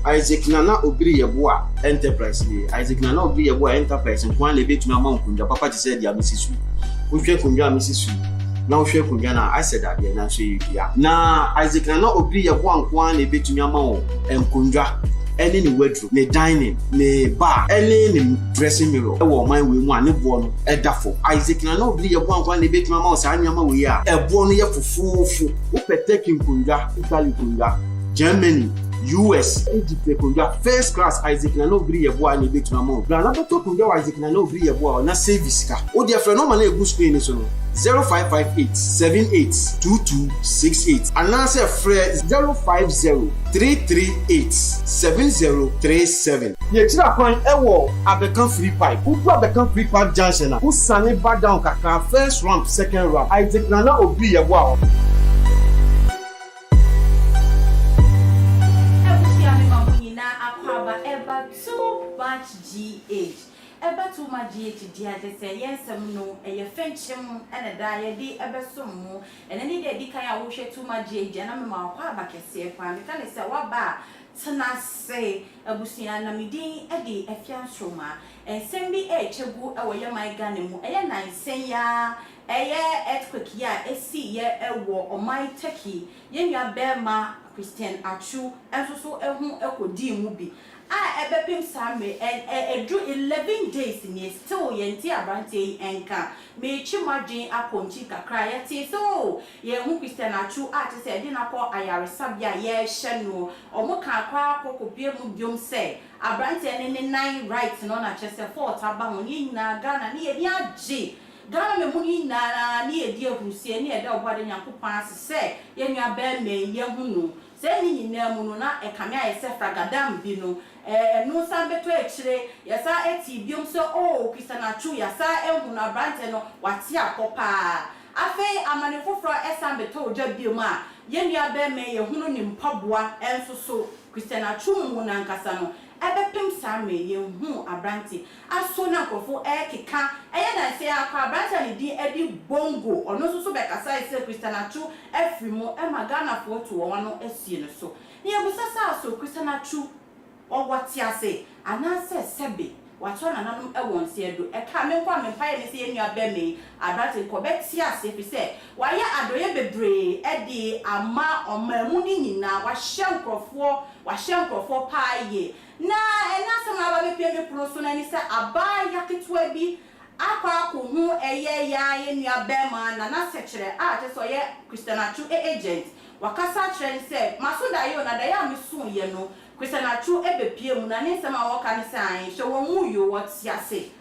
Isaac Nana Obiri Yeboah Enterprise Isaac Nana Obiri Yeboah Enterprise nkwan le betumi ama nkundwa papa ti said ya Mrs. Wo hwe nkundwa Mrs. na wo hwe nkundwa na I said that na so yia na Isaac Nana Obiri Yeboah nkwan le betumi ama wo nkundwa any ni wardrobe ni dining ni bar any ni dressing mirror e wo man we mu ane bo no e da fo Isaac Nana Obiri Yeboah nkwan le betumi ama wo sa anyama we a e bo no ye fufufu wo peteki nkundwa Italy nkundwa Germany US Egypt kunja first class Isaac Nana Obiri Yeboah ni betuma mo bra na beto kunja Isaac Nana Obiri Yeboah na service ka o dia friend no man e go Spain so no 0558782268 anase friend 0503387037 ye tira kwan ewo Abekan free pipe ubu Abekan free pipe junction na usane back down kaka first ramp second ramp Isaac Nana Obiri Yeboah GH eba too much GH dia say yensem no eye fenchim ena da ye di ebesom mu ena ni de di kan ya wo hwe too much GH na me ma kwa ba kese kwa me kan say wa ba tena say abusia na midin e di efian soma ensem bi e chegu e wo ye my Ghana mu eye nan sen ya eye earthquake ya esi ye ewo omai Turkey ye nwa bema Christian Atsu enso so ehu ekodi mu bi ebepim samre and drew 11 days ni still yenti abante enka me chimadin akonchi kakra yeti so ye hu Christian Atsu ati se di na ko ayaresabia ye hye no omo kan kwa kokopie mu biom se abante ne 9 right no na chese 4 taba ho ni na Ghana ni ye di age Ghana me mu ni na ni ye di ehusie ni ye da obade nyankopon ase ye nwa ba me ye hu no se ni nyina mu no na ekame ayese fragadam bi no no sambeto echire yasa eti biom so o Christian Atsu yasa ehu na brante no wate akopa afi amane foforo esambeto oja biom a ye nua be me ye hunu ni mpaboa enso so Christian Atsu mu na nkasa no ebepem samre ye hu abrante aso na nkofo ekeka eye na se akwa abrante ni di edi bongo ono so be kasa ise Christian Atsu efri mu e magana fo to wo no esie no so ni ebusasa so Christian Atsu wati ase anase sebe wato na nanum ewon se edo eka me kwa me paye ne se enua be me abrate ko beti ase fi se waye adoye bebre edi ama omamu ni nyina wa hyenkrofo paye na enase ma ba be pie me pro so na ni se abaya ketwa bi akwa ko hu eye ya enua be ma na na se kire a te so ye Christian Atsu agent wakasa kire se masoda yo na da ya mesu ye no Christian Atsu ebepie mu na ne nsema wo ka ne san hwe wo mu yo otiase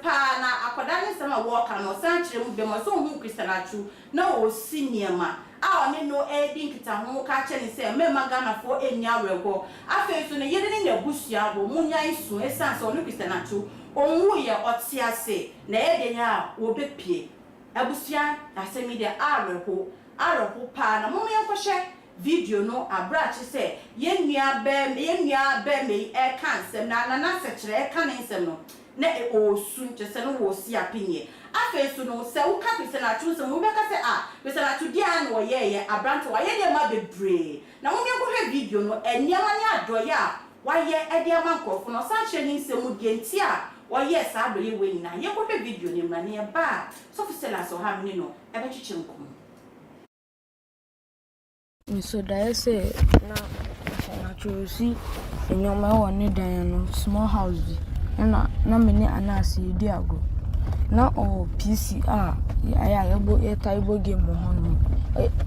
pa na akoda ne nsema wo ka no san kire mu be mo so hu Christian Atsu na o siniema a one no edi nkita ho ka che ne se mema Ghana fo enya wrego afi so ne yede ne nabusua bo mu nya isu esan so no Christian Atsu onwu ye otiase na yede nya wo bepie abusua asemi de areko pa na mu me nkwohwe video no abrachi say ye nua be me e kansem na sekire e kan nsem no na e osu nchese no wo si apinye afa so no se wo ka Christian Atsu se wo be ka say Christian Atsu dia na wo ye abrante wa ye de ma bebre na wo nko video no eniama ni adoye a wa ye e de ma nkofo no san hye ni nsem die nti a wo ye sa adoye we ni na ye ko video ni mra ne e ba so fi se la so ha mni no e be chichi nkom so that say na choose enyoma wo ne dan no small house bi na me ne anase di ago na o PC aya yebo taibo game ho no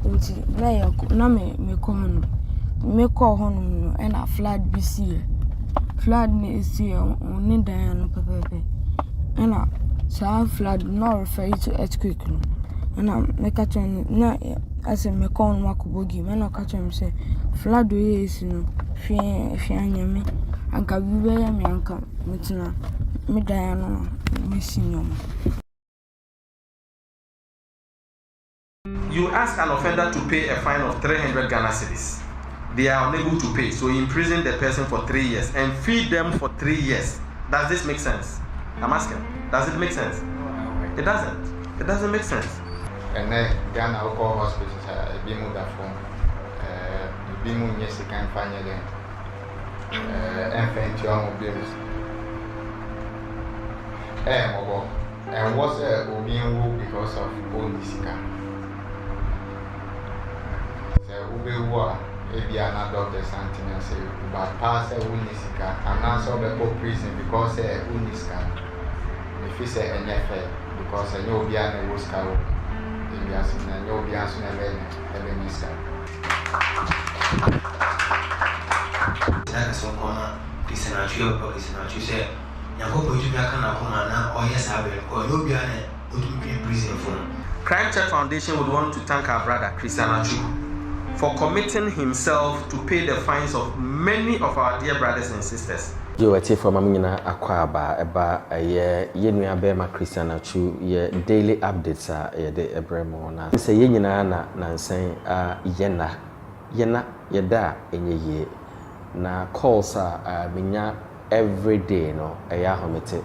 uti na me ko no me ko ho no na flood BC flood ne isi ne dan no pepepe na sa flood no refer to earthquake no na me ka tun na as me ko no makobogi me na ka tun say flood we isi no fi anyame anka bibe ya me anka metina me dan no me sinyoma. You ask an offender to pay a fine of 300 Ghana cedis. They are unable to pay, so you imprison the person for 3 years and feed them for 3 years. Does this make sense? I'm asking. Does it make sense? It doesn't. It doesn't make sense. And then Ghana alcohol hospitals be moved that from be moved yes can find again. enfant young babies. And what's being because of Onisika? So, Ubewa, Ebiana doctor Santina say, but pass a Unisika, and answer the prison because Unisika. If you say any affair, because I know Biana was cow, Ibias and no Bias and Ebenezer. That's one corner, this and actually, police and actually say, I hope you can come now, or yes, I will, or you'll be in prison for. Crime Check Foundation would want to thank our brother Christian Atsu for committing himself to pay the fines of many of our dear brothers and sisters. You are from Amina Aquaba about a year, Yenua Bema Christian Atsu, ye daily updates are the Ebremona. Say Yenina Nansen, Yena, Yeda, in ye year. Na calls are minya every day no eya homete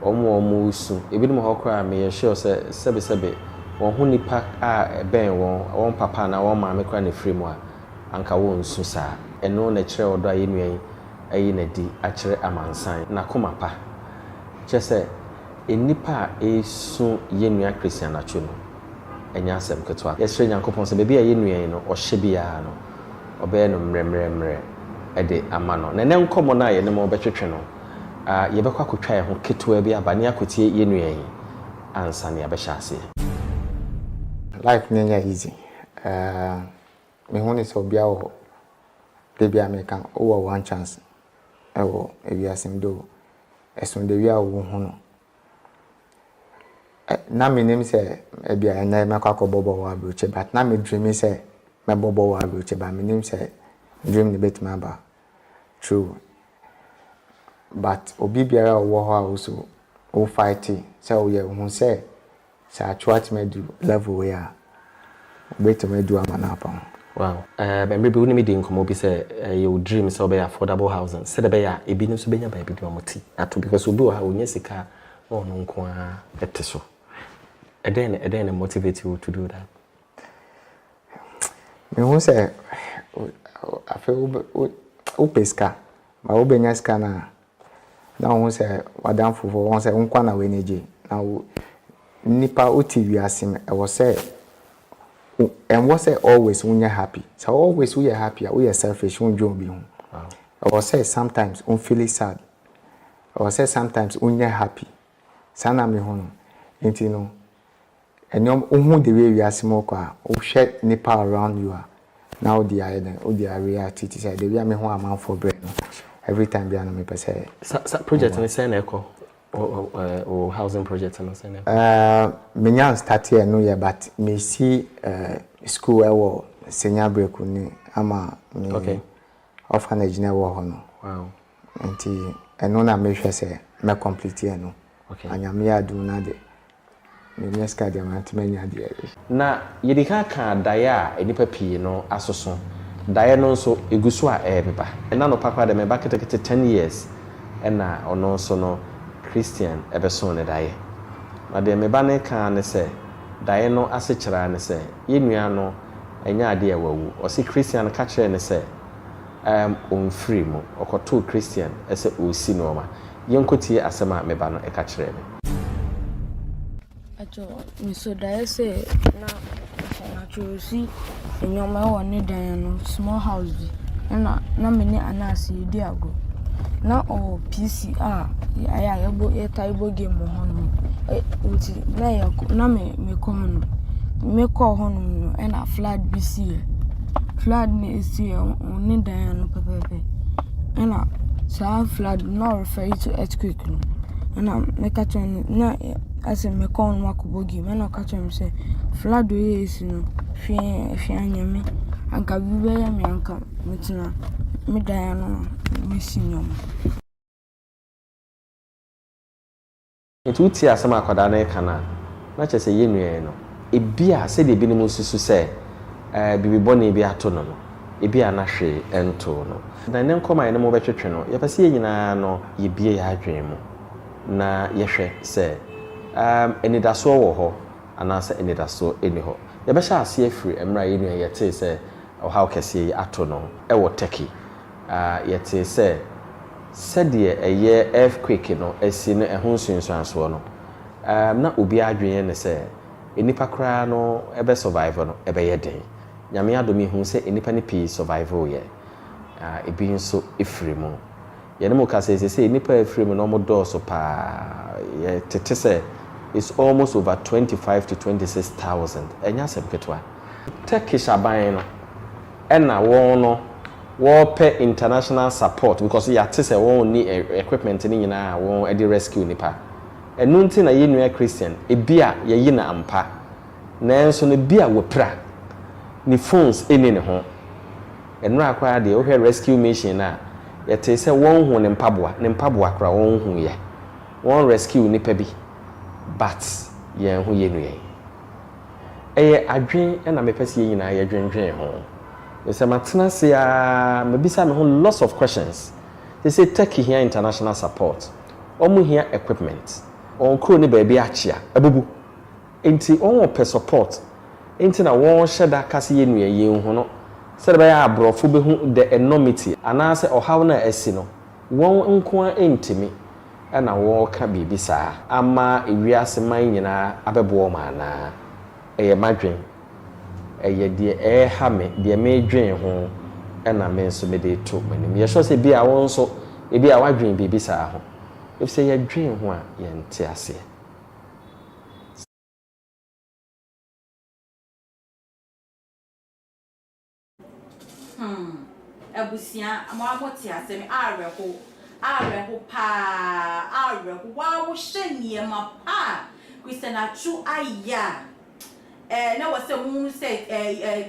omo usu ebi no hokra me sure say sebe won hu nipa a ben won papa na won ma me kra na free mu a anka won su sa eno na kire odo ayi nuan ayi na di a kire amansan na koma pa che say enipa esu yenua Christian Atsu no enya asem ketwa yesre nyankopon se bebi ayi nuan no ohye bia no obe no mremremre ede amano na ne nkomo na ye ne mo betwetwe no ye bekwa kotwa ye ho ketua bi abane akotie ye nuan ansa ne abehya ase. Life nenya easy. Me hone so bia wo de bia me kan over one chance ewo ewiasem do eson de wia wo ho no na me nim say e bia na me kwakọ bobo wa broche but na me dream say me bobo wa broche but me nim say dream the bit member true but obi biara wo ho also o fight say we who say atwat me do level where bit me do amanapa. Wow. Maybe we need to come up say your dream so be affordable housing. Say the be ya ebi no so benya ba ebi do amoti. Ato because obi ha onye sika no nko a eteso. And then motivate you to do that. Me who say I feel o pesca. Ma o benya sika na who say wadam for won say nkwa na we neje. Na nipa o TV asim I was say and what say always when you're happy. So always we are happy, we are selfish, we don't be home. I was say sometimes we feel sad. I was say sometimes when you're happy. Sana me home. You know. And you the way we are smoke or share nipa around you are. Now the reality is the way me home amount for bread. Every time we are me per se. Project in say echo or housing project and say me start here no year but me see school ewo senior break ni ama me okay orphanage na wo hono. Wow. Enti eno na me hwe say me complete here no. Okay. Anya me adu na de me neska de ma tmanya de na yedika ka daya enipa pii no asoso daya no so eguso a ebeba na no papa de me ba ketekete 10 years na ono so no Christian ebeson ne daye na de me ba ne ka ne se daye no asechira ne se yenua no enya ade e wawu o se Christian ka kire ne se on free mu okoto Christian ese osi no ma yenkotie asema me ba no e ka kire me ajo mi so daye se na chosi enyoma wo ne dan no small house bi na me ne anase di ago na o PCR ya yebo etaibo game ho no uti na ya na me ko ho no na flood BC flood ne isi on dan no pepepe na sa flood no refer to earthquake no na me ka chen na ase me ko no akobo game na ka chen say flood we isi no fi anyame anka bibe ya me anka mutina me dan no me sinyom etuti asema akwada na kana na chese yenue no ebia se de bi ne mususu se bibibone bi ato no ebia na hwe ento no na ne nkoma ne mo betwetwe no yepase yenyina no yebie ya adwen mu na yehwe se enidaso wo ho anase enidaso eni ho yebehya ase afiri emra yenue yete se how kese ato no e wo Turkey yete se said a earthquake no esi no ehun sunsuanso no na obi adwene ne se enipa kra no ebe survive no ebe ye den nyame adomi hu se enipa ne pii survival ye ebi nso efremu ye ne mo ka se enipa efremu no mo do so pa ye tete se it's almost over 25 to 26,000 enya sepetwa Turkish aban no ena won no wo pe international support because ya te se won ni equipment ni nyina won e di rescue nipa enu nti na ye nua Christian ebia ye yi na ampa nanso no bia wopra ni phones eni ne ho enu akwa de wo hwe rescue mission na ye te se won hu ne mpaboa kra won hu ye won rescue nipa bi but ye hu ye nua eye adwen na mepese ye nyina ye dwendwen ho se matena se a mabisa me ho lots of questions they say Turkey here international support omu here equipment on kro ni baby achia abubu enti on pe support enti na won sheda kase ye nua ye hu no se de ya abrofo be hu the enormity ana se ohaw na esi no won nko entimi na wo ka bibi saa ama ewiase man nyina abebo ma na eye madwen eye de ha me de me dwen ho na me nso me de to manim ye so se bia won so e bia wadwen bibi saa ho if say ye dwen ho a ye nte ase abusia amamoti ase me areho pa areho wa wo hye niema pa Christian Atsu aya na wase mu se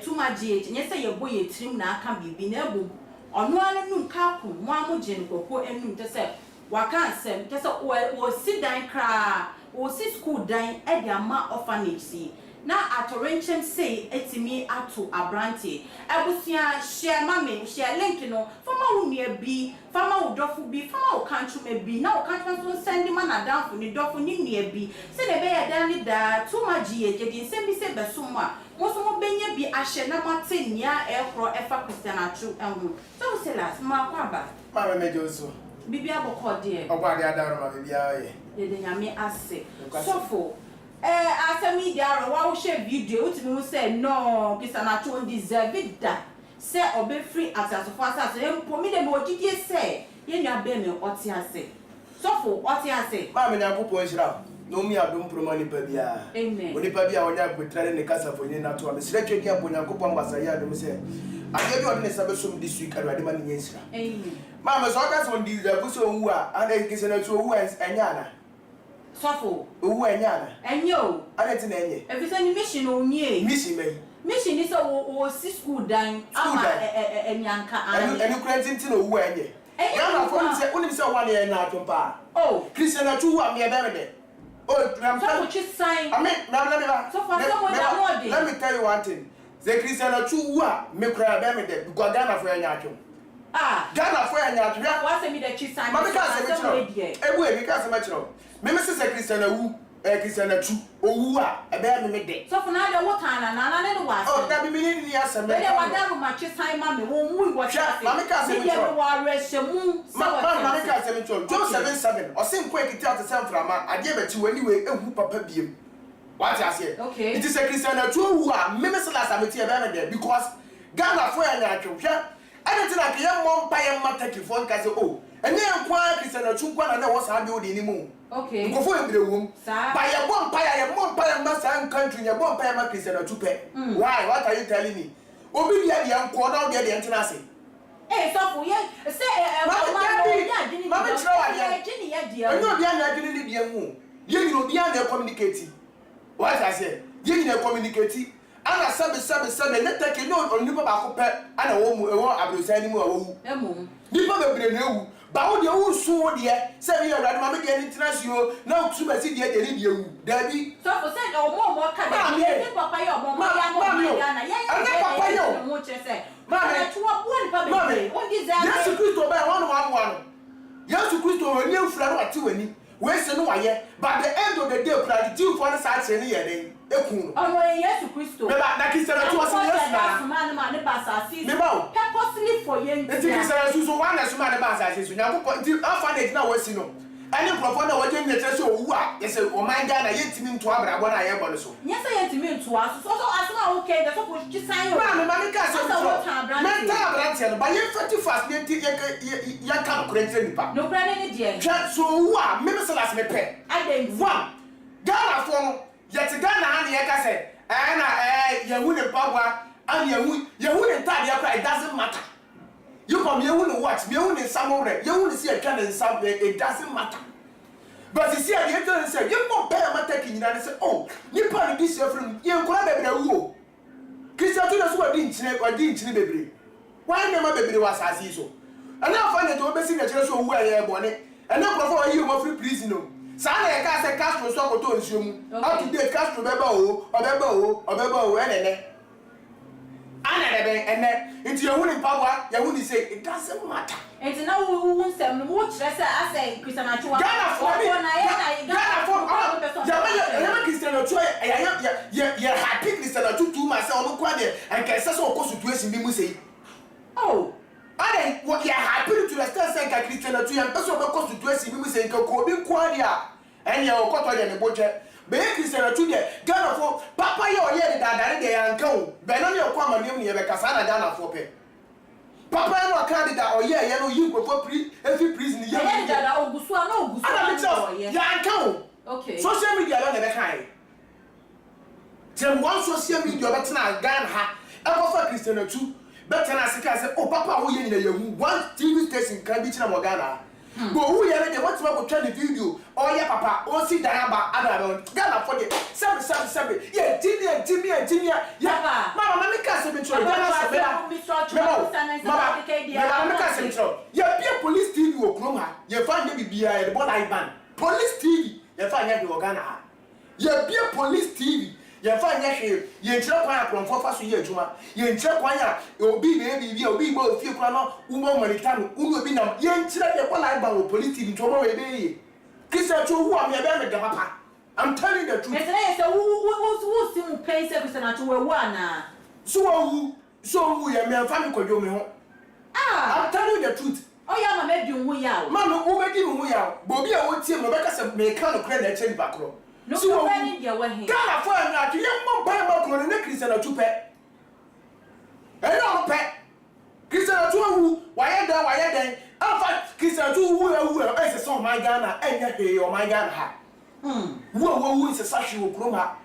tuma gh nye se ye boye trim na aka bibi na ebu ono ale nu ka ku mu amogye nkoko enu te se waka asem te se wo si dan kra wo si school dan e de ama orphanage si na atorenchen say etimi ato abrante abusia share mame share link no fama wo nua bi fama wo dofo bi fama wo kanchume bi na wo kanchume so send man adamfo ni dofo ni nua bi se de be ya dan ni da tuma gh de nsem bi se besom a mo so mo benya bi ahye na mate nia ekro efa Christian Atsu enhu so se last ma kwa ba ma me jozo bibi aboko de ogwa de adaro ma bibi aye de nyame ase sofo Afric Media wa wo share video utimi mu say no Christian Atsu deserve it that say obe free access for access empo mi de mo gidie say ye nua be me oti ase sofo oti ase ma me nyankopon hira no mi adom promo ni pa bia amen oni pa bia onya gbetrare ne kasa fonye na to am sire twedi abon nyankopon basa ya adom say ade bi odne sabe som this week ade ma ni nyensira amen ma me so kasa on deserve so wu a ade Christian Atsu wu enya na sofo wu enya na enyo ade ti na enye efisa ni mission onye mission me mission is wo si school dan ama enyanka an enu krantin no wu enye ya na fo se unim se wa ne na atompa oh Christian Atsu wa me be de oh so which is sign I mean so for someone that let me tell you one thing the Christian Atsu wa me kra be me de because Ghana for enya atwom Ghana for enya atwom ya wa say me the chi sign ma me ka se me chiro ebu me ka se me chiro me me se Christian Awu Christian Atsu owu a e be me de so for now the water na ne wa oh that be me ni asem me de wa da ru ma chi sign ma me wo mu wa cha ma me ka se me chiro wa reshemu ma me ka se me chiro John 7:7 o se nkwa ekiti atesem frama ade beti wani we ehu papa biem what you say okay it is a Christian Atsu owu a me me se la sa me tie be me de because Ghana for enya atwom hwe anything like your mom pay your mataki for nka oh ene nkwa Christian Atsu nkwa na wo sa building ni mu okay go for ebrewum sa by your mom pay ma san country your mom pay ma Christian Atsu pe why what are you telling me obi dia dia nkwa na obi dia ntena ase so for ye say ma me try wa dia gini ye dia eno obi ana gini ni dia mu ye ni obi ana communicate what I say ye ni communicate ana sabe ne take no onipa ba ko pe ana wo mu ewo abrosan ni mu a wo emu nipa bebre na ewu ba wo de wo su wo de se bi awrade ma me de international na su ba si de de ni de ewu dabi so for say o mo ka de ni papa yo mo ya mo ya na ye papa yo mo che say ma me to one papa be on deserve Yesu Kristo ba won wa mo ano Yesu Kristo wani enfura na wate wani we say no why but the end of the day the deal for the side say ni yede ekun ọmọ Yesu Kristo me ba na Christian to was yes na man ne basa si me ba purposely for yen enti Christian so one na so man ne basa si so nyankopon enti orphanage na wasi no any prophet na waje nyete so owu a yes o man ga na yetimi nto abrabo na ye bo so yes yetimi nto aso so asema okay the so ko chisan yo ma me ma me ka so mental branch no ba ye 51st ne ya kan kurente nipa no brane ne die twa so owu a me se las me pe aden one Ghana for no yet Ghana and ye ka say na yehu ne pagwa and yehu ne tade akra it doesn't matter. You come yehu ne what? Yehu ne samore. Yehu ne see a can and some it doesn't matter. But you see at the end say you mo pay am take nyina ne say oh nipa ne this your friend ye nkora bebre wu. Christian to na so odi nchine bebre. Why na ma bebre was asase so. And now find it to be see na kire so wu aye bone. And now professor you mo free prison no. Sana ya ka se Castro so ko to nsuo mu up to date Castro beba o enene ana debe ene nti yehu ni pagwa yehu ni say it doesn't matter enti na wu nsem no wo kire se ase Christian Achua Ghana for ya Christian Achua ya happy Christian Achua too ma se onu kwa de enke se so ko situation bi mu sei oh Ade what you happy to the stand say ka Christian Achua ya person be ko situation bi mu sei ka ko bi kwa dia enya o ko to de ne boje be Christian Achua de Ghana for papa ye o ye de dadare de yanka o be no ne ko amanem ne be kasa na Ghana for pe papa no aka de da o ye no yi ko for every prison ye ye da ogusu na ogusu ana me yanka o okay social media no ne be kai tem one social media be tena Ghana ha e ko for Christian Achua better na sika say oh papa wo ye nyina yehu one TV station kan bi china mo Ghana go who ye dey what we go try the video oh yeah papa o si dan aba ada Ghana for the 7 yeah timi yeah mama me ka say me try Ghana say mama me ka say me try yeah be police TV o krom ha ye find the bibia the boy like ban police TV ye find ya the Ghana ha ye be police TV ye fa nya hwe ye nkyere kwan akronfo fa so ye adwuma ye nkyere kwan ya obi be bibia obi gba ofie kwan no umo maritano unu obi nam ye nkyere ye kwa live ban o police ntomo we be ye kisa cho hu am ye be me da papa I'm telling the truth say who see mu pay say Christian Achua we ana so wu ye me fa me kwadwo me ho I'm telling the truth oh ya ma me bi hu ya ma no wo be di hu ya bo bi a wo tie mo be ka say me ka no kre na eche ni bakro no so any dia we he Ghana for na to ye mo ban ma kro ne Christian Achua pe e no pe Christian Achua wu wa ye den afa Christian Achua wu e se so my Ghana enya he o my Ghana ha wu se sashi wo kro ma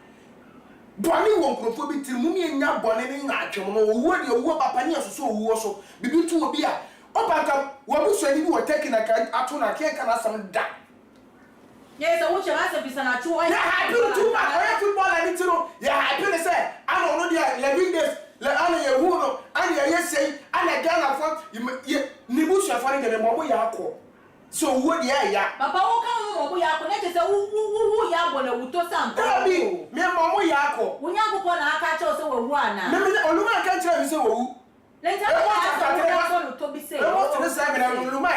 boni won krofo bi tiri mu mi enya boni ni na atwem no wu de wu papa ni asoso wu so bibi tu obi a obanka wo bu so ni bi wo take na ka ato na ke kana sam da yes I want you to Christian Achua yeah happy to ma o football and it no yeah happy say I no dia 11 days le ana ye hu no ana ye sei ana Ghana for ni bu so afare de mo ya akọ so wo dia ya papa wo kan mo ya akọ na je say wu ya bo na wuto sam tabi me mo ya akọ wo nya akọ na aka che o se wo wu ana me oluma kan che mi se wo wu lenta ko no to bi say o to say me na oluma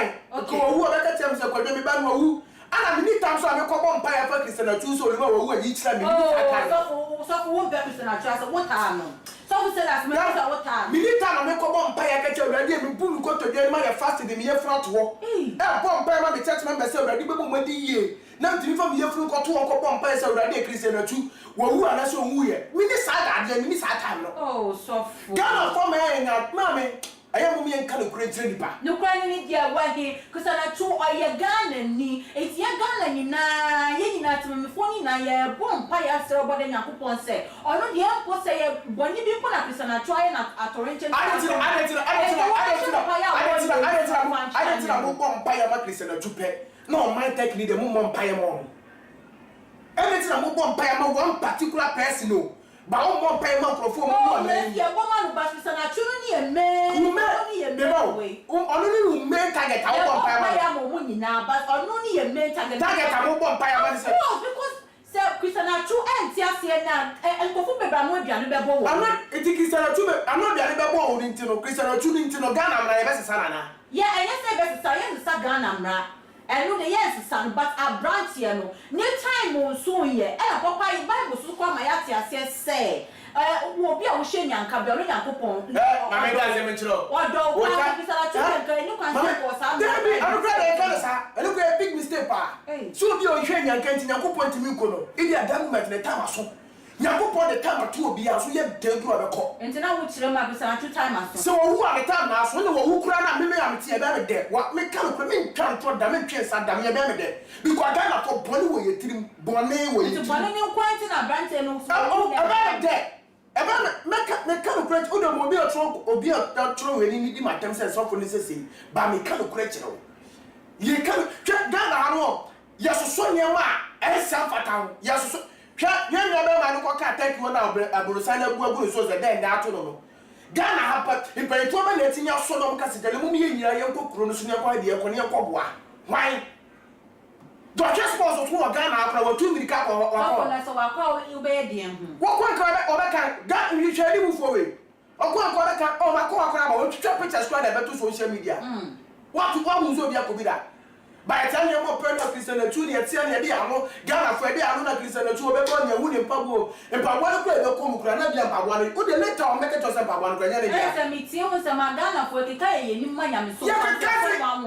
ko wu o ka che mi se ko mi ba no wu ana mi ni tam so am ko bo mpa ya fa Christian Achua so oluma wo wu yi kira mi ni aka so wo be Christian Achua so what time no so we say that me so what time milita na me ko bo mpa ya ka che urade mi bu mi ko to de ma ya fast de mi ye front wo e bo mpa ma me church member say urade be mo madi ye na ntimi fa mi ye fru ko to ko bo mpa ya say urade Christian Achua wo wu ana so wu ye mi ni sa da de mi ni sa time no oh so full Ghana for me na ma me aya mo mi en ka no kure nipa no kura ni dia wa he Christian Achua oye Ghana ni eti ye Ghana ni na ye nyina timi fo ni na ye bo mpa ya sere obodo Nyankopon se ono de mpo se ye boni bi mpo na Christian Achua ye na atorenche I mo bo mpa ya ma Christian Achua pe no my technique de mo mpa ya mo anything mo bo mpa ya ma one particular person no ba o mo mpa ya ma crofo mo na ye bo ma no ba Christian Achua ni ye me we ono ni me target a wo mpa ya ma mo nyina ba ono ni ye me target a mo bo mpa ya ma se because se Christian Achua enti ase na enkofu beba mo aduane bebo wo ana eti Christian Achua ana aduane bebo wo ni ntino Christian Achua ni ntino Ghana mra ye be sesa na ye enye se be sesa ye sesa Ghana mra eno de yes san but a branch here no ne time on so here papa Bible so kwa ma yate ase say wo bi a wo hwe nyanka be no Yakopon ma me da ze me chiro odo kwa bi sala chiro ni kwa se ko sa David I regret the kind sa I look a big mistake pa so bi o hwe nyanka nti Yakopon timi ko no e dia government ne time aso Yakopon the time to obi aso ye dedu abeko enti na wo chiro ma bi sala time aso so wo hu a time na aso ne wo hu kura na me am tie be me de wa me kan ko me kan to da me twe sa da me be me de because Ghana to boni wo ye tirim boni wo ye tirim boni ni kwanti na branch no so about de eba me kan ko o do mo bi o tro obi o tro we ni di matem se so for ni se ba me kan ko kire ye kan Ghana ha no ye so nyema e san fata ye so hwa ye be ma no ko ka take one aburusa na guagu so se den da ato no Ghana ha pa ipe to ba na tinya so no ka se dele mu ye nyira ye nkokuro no so ne kwa de ye ko ne ko boa why do just pause to Ghana akra wa 2 minutes ka wa na so wa kwa u be de hu wo kwa ka o be ka ga ni hwe ni mu fo we o kwa ka ka o ma kwa akra ba o twitwa pictures kwa da beto social media what mu zo bi akobida by the time you mo pray na Christian na tu ni etia na dia no Ghana fo dia no na Christian na tu o be bo nya hu ni mpago mpago no kwa e be ko mu kra na dia mpago no o de later o make to say mpago no kra nya ne dia e se mi ti o se ma Ghana fo ke ka ye ni ma nya me so ya ka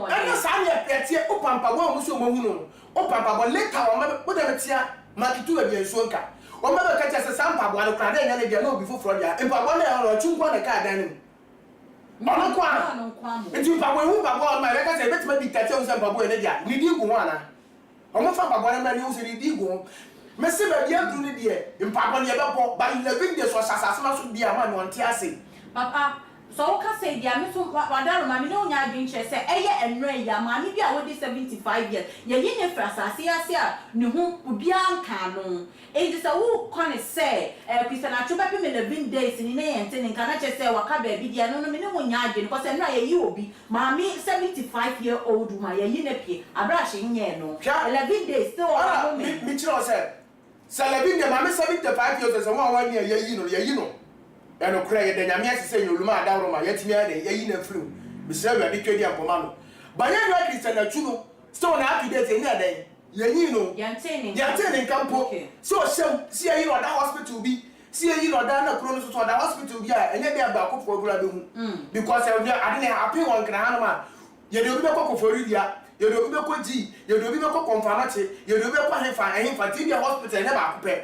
e no sa ni etie o mpago mu so mo hu no o mpago later o me o de metia ma kitu e bi enso nka o me be ka che se mpago no kra nya ne dia no bi foforo dia mpago na o chu nkwa na ka dan ni ono kwa nti mpago hu mpago ma be ka se betima dictate o se mpago e ne dia ni di gu ho ana o mo fa mpago na ni o se ni di gu me se ba dia dru ni die mpago ne be bo ba 11 days so sasase na so dia ma no nte ase papa so ka say dia me so wadaro ma me no nya adwinche se eye enre ya ma ni bia wo di 75 years ye yi ne frasase ase a ne hu obi anka no e di se wo kone se Christian achoba pe me 11 days ni ne yente ni kana che se waka ba bi dia no no me ne wo nya adwin ko se enre ye yi obi ma me 75-year-old ma ye yi ne pie abra hye nye no 11 days still o me chiro se 11 days ma me 75 years se won wan ye yi no eno kra ye de nyame asese nyoluma adawro ma yetimi ade ye yi na firim bisira wi ade twedi ankoma no ba ye nwa Christian na tu no so na happy day ni ade ye yi no yantene nkampo so shem si ye yi no da hospital bi si ye yi no da na kro no so da hospital bi a enye bia ba akofo gura be hu because e ade ne happy won kra hanu ma ye de obi be kokofori dia ye de obi be koji ye de obi be kokonfamache ye de obi be kwa hefa ti bia hospital ne ba akopɛ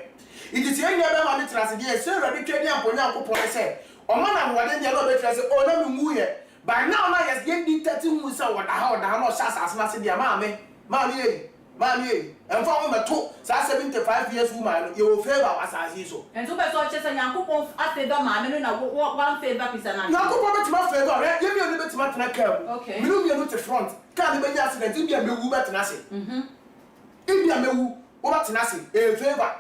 it is any other man trust dey say ready trade am ponya akopon say o ma na wade dey no be trust o na me mu ye by now na yes get di 30 mu say wada ha no sha sas na say dey ma me en fa mo meto sa 75 years woman you will favor asasi so en so be so che say yakopon afeda ma me no na one favor pisa na yakopon be tima favor ye mi oni be tima tena kam okay mi no mi no te front ka ni be nya accident bia mewu be tena se bia mewu wo be tena se e favor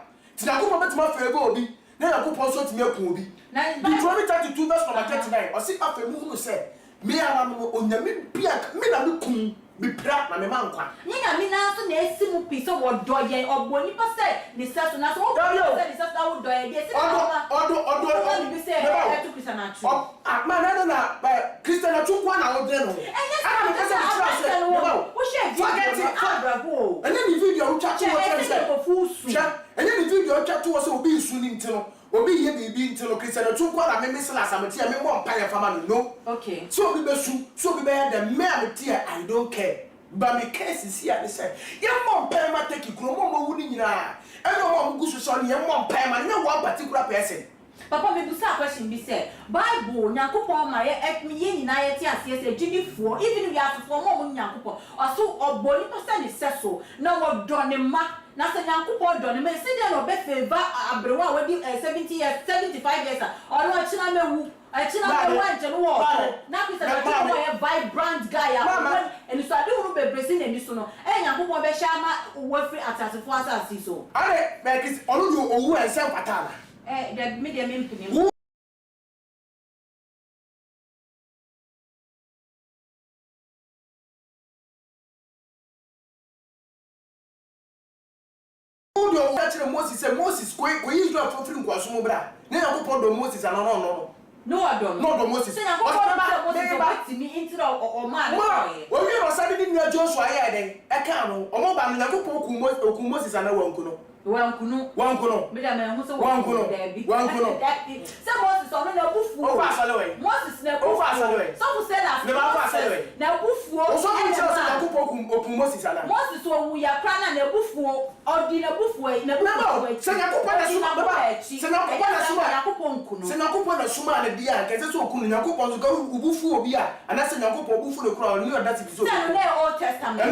Yakopon betima favor obi na Yakopon so timi akun obi na Deuteronomy 32 verse 39 o si afa mu hu se me ara no onyame bia me na me kun me pra na me mankwa nyina me na so na esi mu pi so wo doye oboni pa se ni se so na so wo se ni se so wo doye de se odo ni bi se e to Christian achu ma na Christian achu kwa na wo de no ana me se wo she di abrabo ene ni video wo chachu wo se ko fusu ene ni video wo chachu wo se obi isu ni ntino obi ye bibi ntino Christian achu kwa na me mesela asamati me mo mpa ye fama no okay so obi be su so obi be the me am tie I don't care but me case is here they say ye mo mpa ma take kuro mo wu ni nyina ene mo gusu so ne ye mo mpa ma ne one particular person papa me busa question bi say Bible Yakopon ma ye nyina ye ti ase say jidifo even we are for mo Yakopon oso oboni pasa ni seso na wo do ne ma na se Yakopon do ne ma se dey no be favor abrewa we di 70 years 75 years or no china mewu china mewu anje no wo na bi se na wo ye vibrant guy and so ade wo be blessing ni so no Yakopon be sha ma wo free atasefo asasi so are make it onu do owu ensem patala the media me Moses ko Israel for free nkwaso mo bra na Yakopon do Moses ana no adom no do Moses say Yakopon do Moses me into o man o wi ro sabi ni Joshua ya den e aka no omo ba me Nyankopɔn oku Moses ana wankuno me da me ho so wankuno se Moses ono na bufuo o fa sale we Moses na bufuo so fu se la me ba fa sale we na bufuo o so fu se Nyankopɔn oku Moses ana Moses o wu ya kra na bufuo odi na bufuo se Nyankopɔn na suma baba se Nyankopɔn na suma Nyankopɔn kunu se Nyankopɔn na suma na dia ke se so okunu Nyankopɔn so ga bufuo bi a ana se Nyankopɔn bufuo le kura ni oda ti so se no Old Testament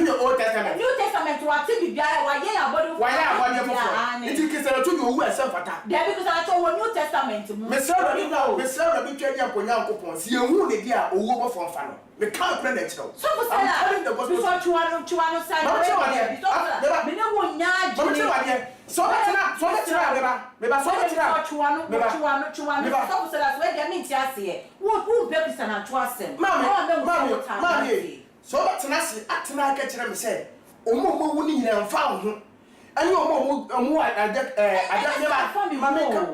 New Testament wa ti bibia wa ye abode Iti kisana tu yo wu fata. There because I told New Testament. Me say bi twa dia ko Nyankopon. Si ehu ne dia owo bo fon fa no. Me kan pre na chiro. So for say before chuano side. Me no wo nya agye. So betira me ba so betira. Chuano. So for say that we dey meet ase. Wo be Christian atwa asem. Mami. So betira se atena ka kire me say omo wu ni nyina mfa ho. Ani omo ada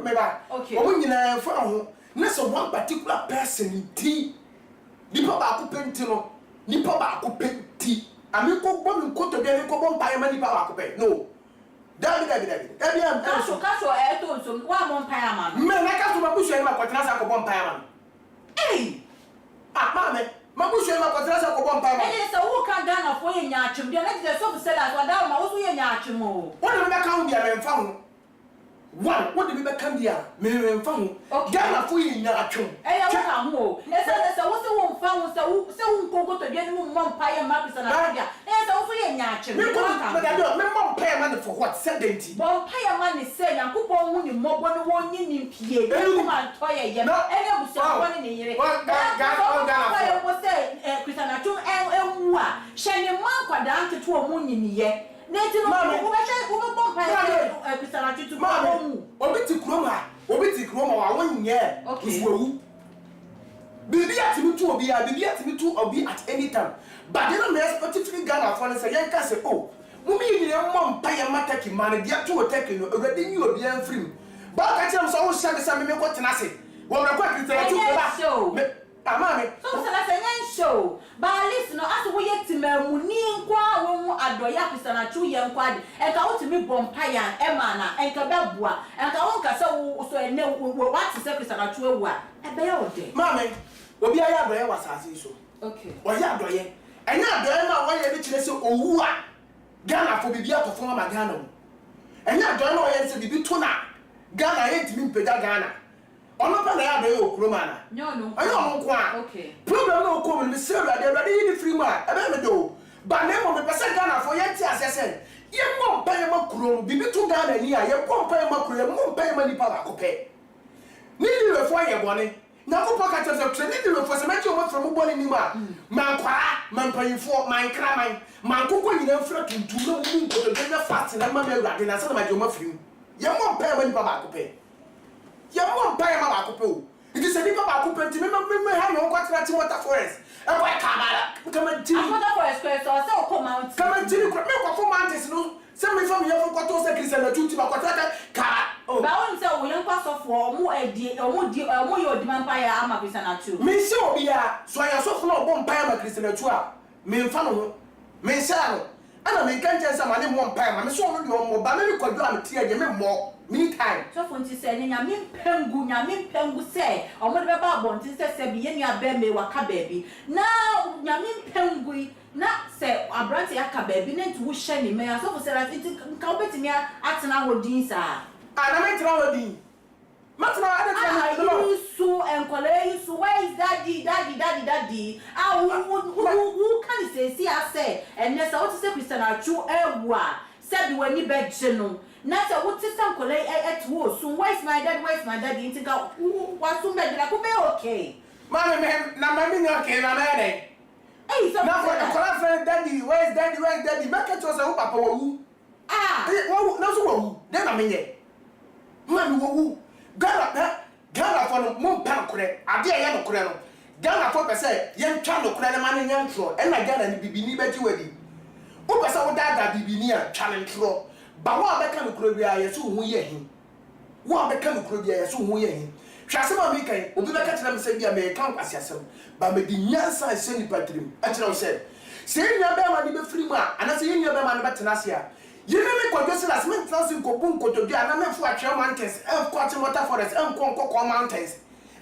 meba omo nyina fa ho na so one particular person ti nipa ba ko penti no nipa ba ko penti ami ko bo mi ko to bi ko bo mpa ma nipa ba ko pe no dabi am kaso to so wa mo mpa ma me na kaso ba busu ma ko tena sa ko bo mpa ma mame mabusu ma ko tena sa ko bo mpa ma so wo ka Ghana fo ye nya atwem de na je so se la so da ma wo so ye nya atwem o wo de me ka ho bia me mfa ho one wo de me ka bia me mfa ho Ghana fo ye nya atwem ya wo ka ho o se wo se wo mfa ho se wo nkonko to bia ni mo mpa ye ma bisa na bia se wo so ye nya atwem me mo mpa ye ma ne for what sedenti bo mpa ye ma ne se Nyankopɔn hu ni mobo no wo nyi ni mpie e ma to ye ye buso ko ni yire Ghana wo se Christian atwem enwu a hye ne man kwada nteto o mu nyiniye neti no wo be hye wo be bompa ye Christian atwem ko mu obi ti kroma wa wonye usuwu bibi atimi tu obi at any time but they don't specifically Ghana for say yen ka say oh mumi yini mo mpa ye mataki man dia to otaki no already ni obi an free ba ka tell so wo hye me me ko tena se wo na kwa Christian atwem ba amame so say la say show ba listen no aso wo ye timamu ni nkwa wo mu adoya Christian atwem ye nkwa de enka wo timi bompa ya ema na enka beboa enka wo nka say wo so ene wo what say Christian atwem ewu a ebe ya ode mame obi aya adoye wasase so okay o ya adoye enya adoye ma wo ye bi kire se owu a Ghana fo bibi atofo ma Ghana mu enya adoye ma wo ye se bibi to na Ghana ye timi mpeda Ghana ono pa na ya adoye okroma na no ayo nko a okay problem no ko me se radio yi ni free ma ebe me do ba na mo me pese Ghana fo ye ti asese ye mo mpa ye ma kuro bibi to Ghana ni a ye ko mpa ye ma kuro ye mo mpa ye ma nipa ba ko pe ni le fo ye bone na ko pa ka tse tse ni le fo se ma ti o ma from bone ni ma man kwara man payifo man kra man kokko nyina mfra tuntum na mu ko de na fast na ma me urade na se na ma je o ma firi ye mo mpa ye ma nipa ba ko pe ye mo mpa ye ma ba ko pe o iti se nipa ba ko pe ti me ha no ko tra ti water forest e ko ka bala kama jini water forest ko so ko mountain kama jini ko me ko fo mountains no se me fam ye fo ko to se Christian na tuti ba ko tra ka ba won se wo yen kwa so fo omo yo odiman pa ya ama Christian atwem me se obi a so ya so fo no bo mpa ya ma Christian atwem a me mfa no ho me se ano ana me kan je se ma ne mo mpa ya ma me so no de mo ba me ko do am tie je me mo many time so for nti se nya me mpengu se omo de be ba bonti se bi ye nua be me waka baabi na nya me mpengu na se abrante aka baabi na nti wo hye ni me so for se that it ka obetimi atena hodin sa ana me tena hodin matna ada tena you so enkwale you where is daddy who can say see I say and nessa what say Christian atwem ewu a se bi wani be gye no na say what say enkwale at wo so where's my daddy nti ga wa so be gye ko be okay mama me na mama ni okay na na dey hey so na for enkwale friend daddy where's daddy make it was a papa wo wo na so wo then na me ye man wo Ghana for no mo pan kure ade ya no kure no Ghana for pese ye ntwa no kure ne ma ne ntro e na Ghana ni bibini beji wadi o pese wo dada bibini a twa ne ntro ba wo abeka no kure bia ye so hu ye hin wo abeka no kure bia ye so hu ye hin Shasema mi kai obi be ka tena me say bia me kan kwase asem ba me di nyansa se ni patrim a tena o say se nya be ma ni be free ma ana se nya be ma ni be tena se a ye me ko do se la se me tena se ko bun ko to bia na me fu atwe mountains e ko ati water forest e ko mountains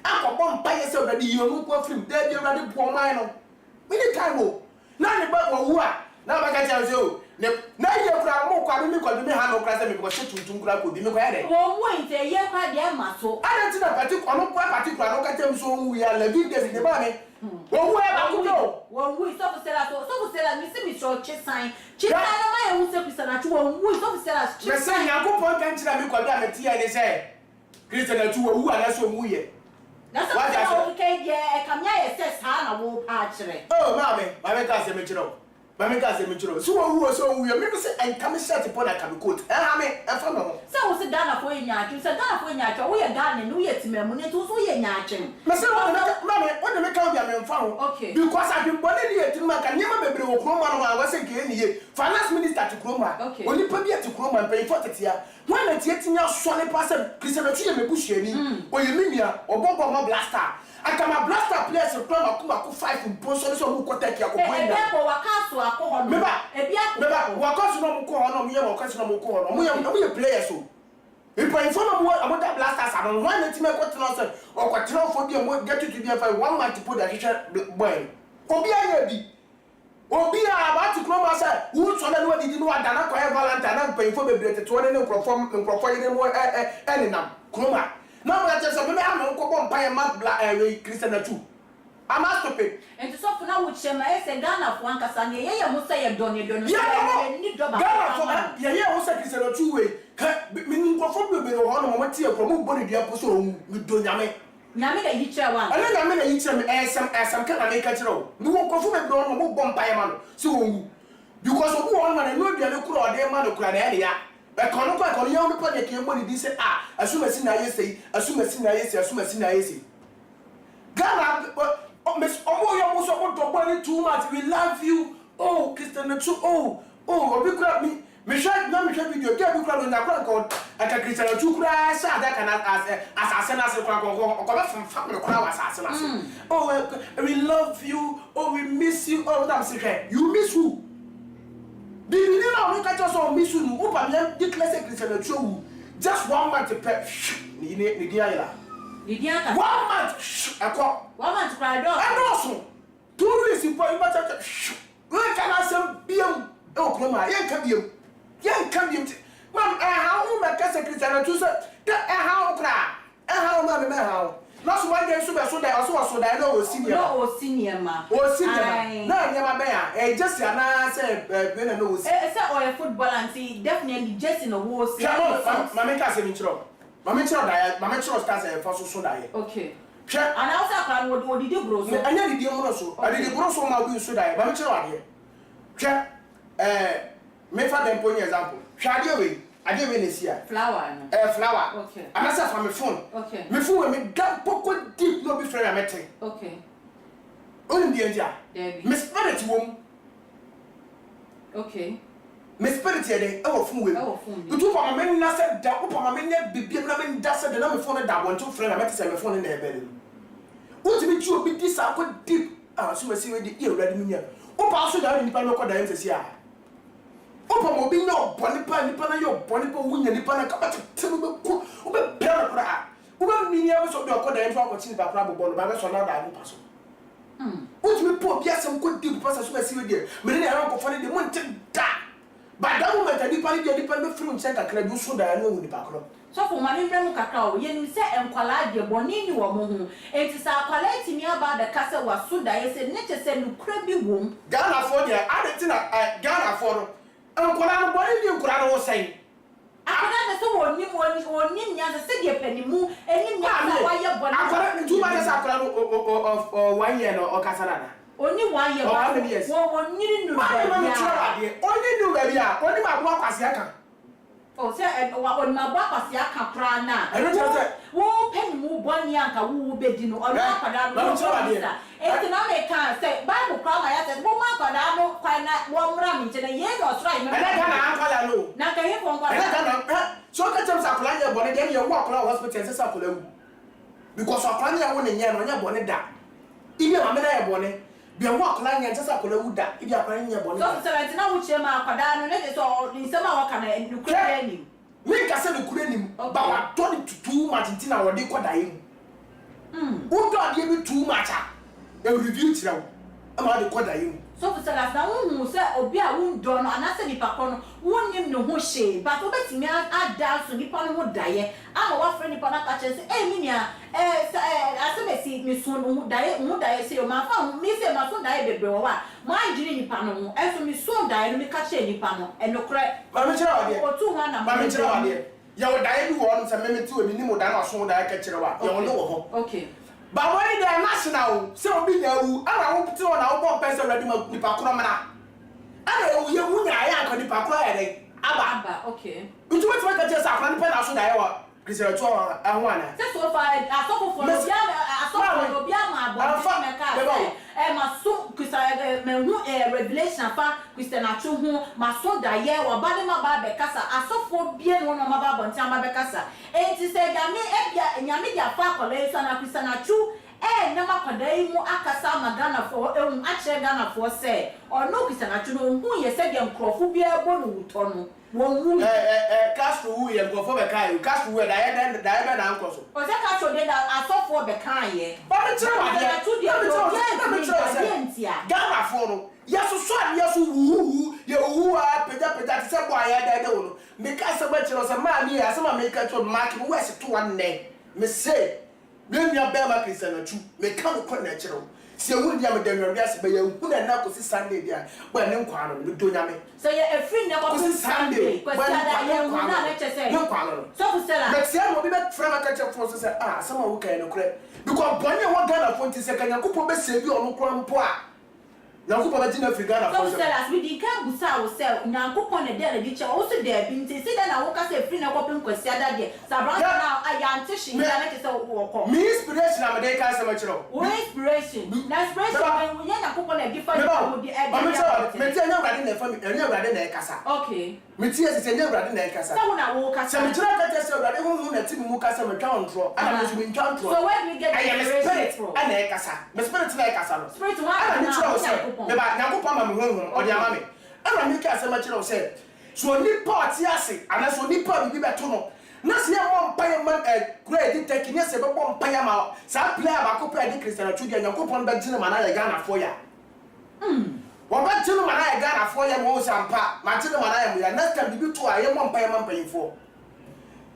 akobom pa ye se obedi yo mu ko free de bi obedi po man no me ni time o na ni ba wo a na ba ka tena se o ne na ye kura mo kwa mi ko bi me ha no kura se me ko se tuntum kura ko bi me ko ya de wo wo inte ye kwa de ma so ana ti na particular no kwa particular no ka tem so wu ya la bi de ne ba me wo wu e ba ku no wo wu so for sela mi se mi so chisan no ma ye wu se Christian Atsu wo wu so for sela chisan me se nya ko pon kan tira mi ko da me ti ya de se Christian Atsu wo wu ana so wu ye na so ko ke ye e kam ya ye se sa na wo pa kire oh ma me ka se me kiro Mami ka se me chiro. So wo me say en kam shirt upon a kam coat. Ha me e fa no. So wo se Ghana fo enyaatwe, se Ghana fo enyaatwe, wo ye Ghana no ye timamu ne to so ye nyaatwe. Me say wo me ka bia me mfa ho. Okay. Because I been born in the timma kan nyema bebre wo kroma no ma wa se ke ni ye. Finance minister to kroma. Okay. Oni pa bia to kroma pay for tetia. When na tie tinya so ne pa se Christian Atsu ye me busuani. O ye minia, obobo mo blaster. Akama blaster players plan akuma 5 in position so mu ko take akoko ina. Ebe ko wakaso akoho no. Ebi akoko. Wakaso no mu ko hono mu ye wakaso no mu ko hono. Mu ye players so. Ipo informa mu amoda blasters abon one na time ko tena so o ko tena fo bi mo get to be 1 month put the teacher boy. Obi anya bi. Obi a ba ti kro ma say wu so na no didi no adana ko e valentine na mpa info bebre teto ne nkrofo yire mo enenam kroma. No, but just a man who come by a man Christian Atsu. I must stop it. And to soften out with Shema, I say Ghana for one Cassandra, yeah, must say a donny, Ghana for yeah, who said Christian Atsu way. Meaning, perform you on a moment here from who body the apostle with Doname. Yamina each one. I don't know each as some kind of make a row. You won't perform a drone who bomb by a man. So, because of one man, I know the other crowd, their man, Ukraine. But can't quite on young project your money. This say, as soon as I say, as soon as I say. Ghana, Miss Omoya was about too much. We love you. Oh, Christian Atsu. Oh, we grab me. Michelle, no, Michelle, video, get me crowd in the crowd. I can Christian Atsu crash. That can as a crowd from family crowd assassin. Oh, we love you. Oh, we miss you. Oh, that's okay. You miss who? The no catch us on mission who pam declare Christian Atsu just 1 month to pay ni dia 1 month akọ 1 month cry do and also 2 weeks in point matter we can asem biem e okroma yen ka biem mam how me ka Christian Atsu say how okra how ma me how na so one day so be so die no senior ma na nyama be ya just na say be na no say o football and see definitely just in a war say mama ka say mi chiro mama chiro start say for so die okay hwe and also kan wo didi bro so anya didi mo so didi bro so ma bu so die mama chiro ade hwe me fa dem pon example hwe ade we ade we nesia flower no flower okay and that's from my phone okay me phone me ga poko deep no be friend amete okay on the end ya me spirit wom okay me spirit ya dey e wo phone we tu pa me na se da wo pa me nya bibiem na me da se de na me phone da won tu friend amete se me phone na e bele wo ti me ju obi di sa ko deep so me see we di e already me nya wo pa so da ni pa no ko da em se sia opa mo bi no boni pa na yo boni pa wunya ni pa na ka ba temu be ku o be bere kra o be minia so de okoda en fa ko chini ba kra bo no ba be so na da ni pa so o ti me po bi asem ko di pa so be si we de me ne ran ko fa de mo nte da ba da mo meta ni pa be free nchen kakra bi so da no ni pa kro so for mami bremu kakra o ye ni se enkwala de boni ni wo mo hu enti sa kwala enti ni aba da kase wa so da ye se ne che se nu kra bi wom Ghana for there adeti na Ghana for no enkwala no boni ni enkwala no wo sai akona de so woni nya se de panimu eni nya na wa ye boni akora ntu ba de sa akora no 1 year no o kasana na oni 1 year wo nyiri nu ba ya oni nu ba ya oni ma bo akwase aka o se wa oni ma bo akwase aka kra na wo panimu boni anka wo be di no oni akwada no eti na me kan say Bible kra ma ya say bo ma akwada no kwa na wo mra mi nche na ye no try me na akwala no na ka he fon kwa so ka tem sa akwala ye boni dem ye wo akwala hospital se sa akwala wu because akwan ya won nya no nya bone da ibi ma me na ya bone bi en wa akwan nya ntasa akwan wu da ibi akwan nya bone so 70 na wo chie ma akwada no ne so nsema wa kana nukure ni we ka se nukure ni ba wa turn it too much ntina wo de koda yi wo do ade bi too much a review tira wo ama de koda yi so for salas na wo se obi a wo do no anase nipa ko no wo nim no ho hye but obetimi ada so nipa no ho daye ama wa frɛ nipa na ka kyerɛ se minia asemesi mi so no ho daye se o ma fa mi se ma so daye bebre wo wa ma njiri nipa no ho enso mi so daye no mi ka kyerɛ nipa no enokre ma me kyerɛ wa de o tu ho na ma me kyerɛ wa de ya wo daye bi wo no se me ti o mi ni mo da na so daye ka kyerɛ wa ya wo no wo ho okay but when they are national say obi na wu ara wo piti won na wo bon person ready ma nipa kro mna ara wo ye wu nya ya ko nipa kro ya de aba okay ntu wetin we ka je sa afan pe na so da ye wa Christian to ahun ana say so far asofo obi ama abo me ka ma so Christian me hu revelation fa Christian Atsu hu ma so da ye wa ba ne ma ba be kasa asofo bie no no ma ba bon ti ma be kasa enti say nyame dia fa kole so na Christian Atsu na makwada yi mu akasa magana fo ehun a kire Ghana fo say ono Christian Atsu no hu ye say dem krofo bia bo no wuto no won Castro wu ye nkofo be kai Castro wu da ye be na nkoso o se Castro de da asofo be kan ye ba me tire wa de Ghana fo no yesu so an yesu wu ye wu a peda ti se bo aye da wo no me ka se ba kire se ma mi ya se ma me ka to mark me wese to one ne me say me nua be ma Christian Atsu me ka ko na kire se wu dia me da nwa biase be ya hu na ko si Sunday dia ba ne nkwa no me do nyame so ye efri ne ko Sunday ko sada ye hu na le chese ne nkwa no so fu sela me se mo bi be fra ma ka che fo so say sama wo kai no kure because bonne wo Ghana fo nti se ka Nyankopon be se bi ono kro mpo a Nyankopon be tina Africa na fo so sela we di kan busa wo se Nyankopon ne de di che wo so de bi nti se da na wo ka se efri ne ko pem kwasi ada de sabran na ayante shi na le chese wo ko me inspiration am dey ka se ma chiro wo inspiration na inspiration when Nyankopon na give you the edge me tie nya urade na fa me nya urade na e kasa okay me tie se nya urade na e kasa so na wo kasa se me chira ka se urade hu na ti mu kasa me twa ontro ana me so me twa ontro so where we get the inspiration from ana e kasa me spirit na e kasa no spirit wa na me ba Nyankopon ma me hu o dia ma me ana me ka se ma chira o se so ni pot yase ana so ni pot bi beto no na se mo mpaye man kura edi take ni se be bo mpaye ma sa player ba ko player di Christian Atsu dia Nyankopon ba gine ma na ya Ghana fo ya wo ba gine ma na ya Ghana fo ya mo sampa ma gine ma na ya mo ya next time bi to aye mo mpaye man mpaye fo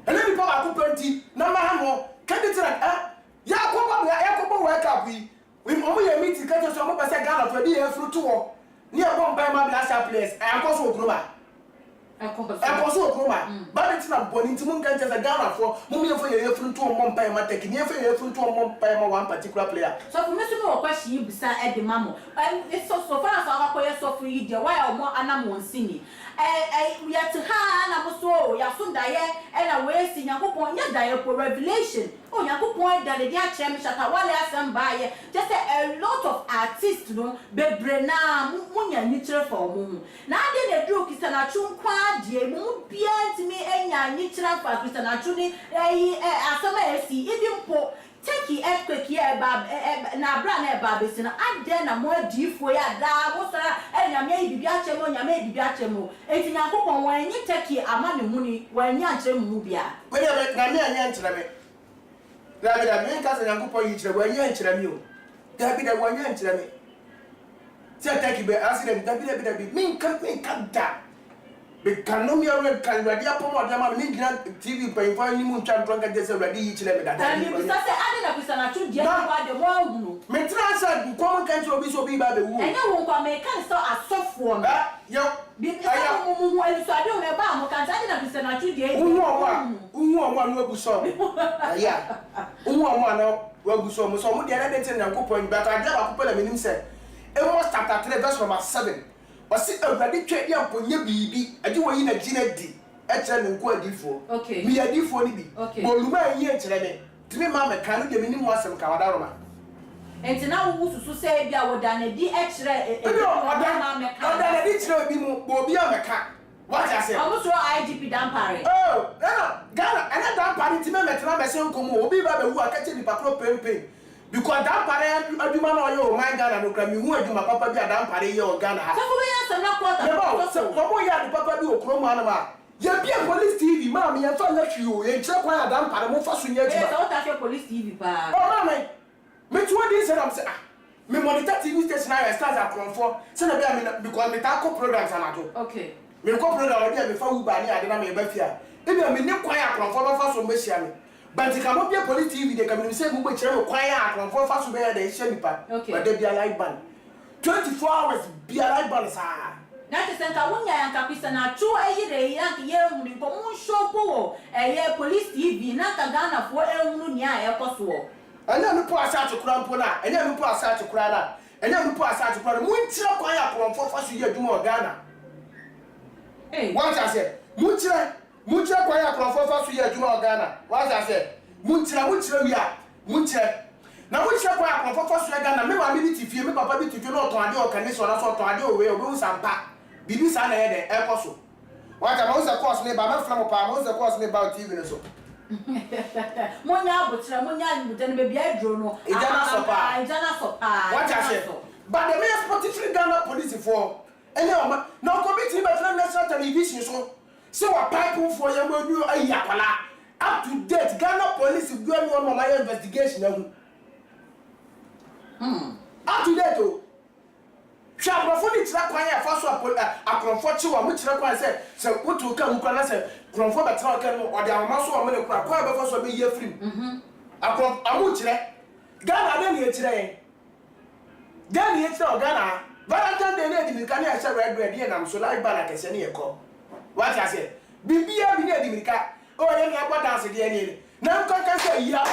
ele bi ba ko penti na ma ha mo kaditira ya ko ba wake up we mo ye meet ka so mo ba se Ghana fo di e fruit wo ni e bo mpaye ma blast players e ko so okuro Ekoso okoma ba de tina boni nti mun kan jeza Ghana fo mum ye fo ye front to mom pa ma tek ni ye fo ye front to mom pa ma one particular player so for me so no kwashi ibisa e de mamo so far so akwa so for yi de why o mo anam onsini we are to ha na mo so ya so daye e na we si Nyankopon ya daye for revelation o Nyankopon da de dia kire me shata wale asem baye just a lot of artists no bebre na munya ni kire for mo na de na dru Christian Atsu kwa die mu bia ntimi enya ni kire for Christian Atsu ni asema esi idimpo take earthquake here na bra na eba besi na ade na mo adifo ya da mo sara nyame bibi achemo nyame bibi achemo enti Nyankopon wanyi take ama ne huni wanyi ankyere mu bia we dey na me anya ankyere me da me ka se Nyankopon yi kyere wanyi ankyere me o da bi da wanyi ankyere me se take be accident da bi me kan da be kanom ya red kan ready apomo da ma me gina TV pa info ni mu ntwa ntwa ka se ready yi kyere me da da ni bisa se ade na Christian Atsu die kwa de mo hunu me transfer ko kan ti obi so bi ba be wu enya won kwa me kan so asofo no yo bi bisa mu eliso ade o me ba mo kan ade na Christian Atsu die uhu omo anu abuso aya uhu omo anu abuso mo so mo de na de tin Nyankopon ba ka de ba ko pele menim se Amos chapter 3 verse number 7 wasi awurade twedi amponye bibi ade wo yi na gina di e kire ne nko adifo okay mi adifo ni bi boluma yi e kire me timi ma me kan de menim wasem ka wada roma enti na wo susu se bia wo da na di e kire ma me ka da na di kire bi mu bo bi ameka What I say? Almost IGP Dampare. Oh, Ghana, and that party to me, Metra, Messon, Obi Babu, who are catching the Pacro Pempe. Because that party, I do not know my Ghana, no crime, you do my papa be a damn party or Ghana. So, come on, the papa do a chromanama. You be a police TV, mammy, and found that you, and check why I damn party, for soon yet. Yes, your police TV, pa. Oh, mammy, me too, this, and I'm saying, me monitor TV station, I start at Cronford, send a bit because the taco programs are not okay. Me ko program odi me fa wu ba ni ade na me ba fia e bi me ne kwan akronfo fa so mehia me but ka mo bia police TV de ka me say mu kire me kwan akronfo fa so be ya de hia nipa but de bia live band 24 hours bia live band sa na te senka wonya yanka pisa na chu eyire yanka ye mu ko mu shopo ye police TV na ka Ghana fo ehunu ni a ekoso anya me po asa atukura mpo na anya me po asa atukura na anya me po asa atukura mu ntira kwan akronfo fa so ye adwuma Ghana. Hey. What I said, Mucha kwaya akronfo so ye adwuma Ghana. What I said, Mucha wia, Mucha. Na Mucha kwaya akronfo so ye Ghana. Me wa me bi tifie, me papa bi tifie no to ade o kanisa na so to ade o we o sampa. Bibi sa na ye de ekoso. What I know the course me ba me flam pa, mo the course me ba TV no so. Monya abotira monya mudane be bia dro no. Ijana sopa. What I said. But the mayor sportive Ghana police for no committee but national television so what pipe for your new ayapala up to date Ghana police is going on my investigation up to date oh shabra for the track why first a comfort you which require say so what to come can say comfort but talk or the amaso or money crap why before so be year free amuchire Ghana then here today Ghana Valentine Day na Dimika na say red here na so live bana kese na yeko. What I say? Bibia bi na Dimika. O ye na agba dance de ni. Na nko kan say ya.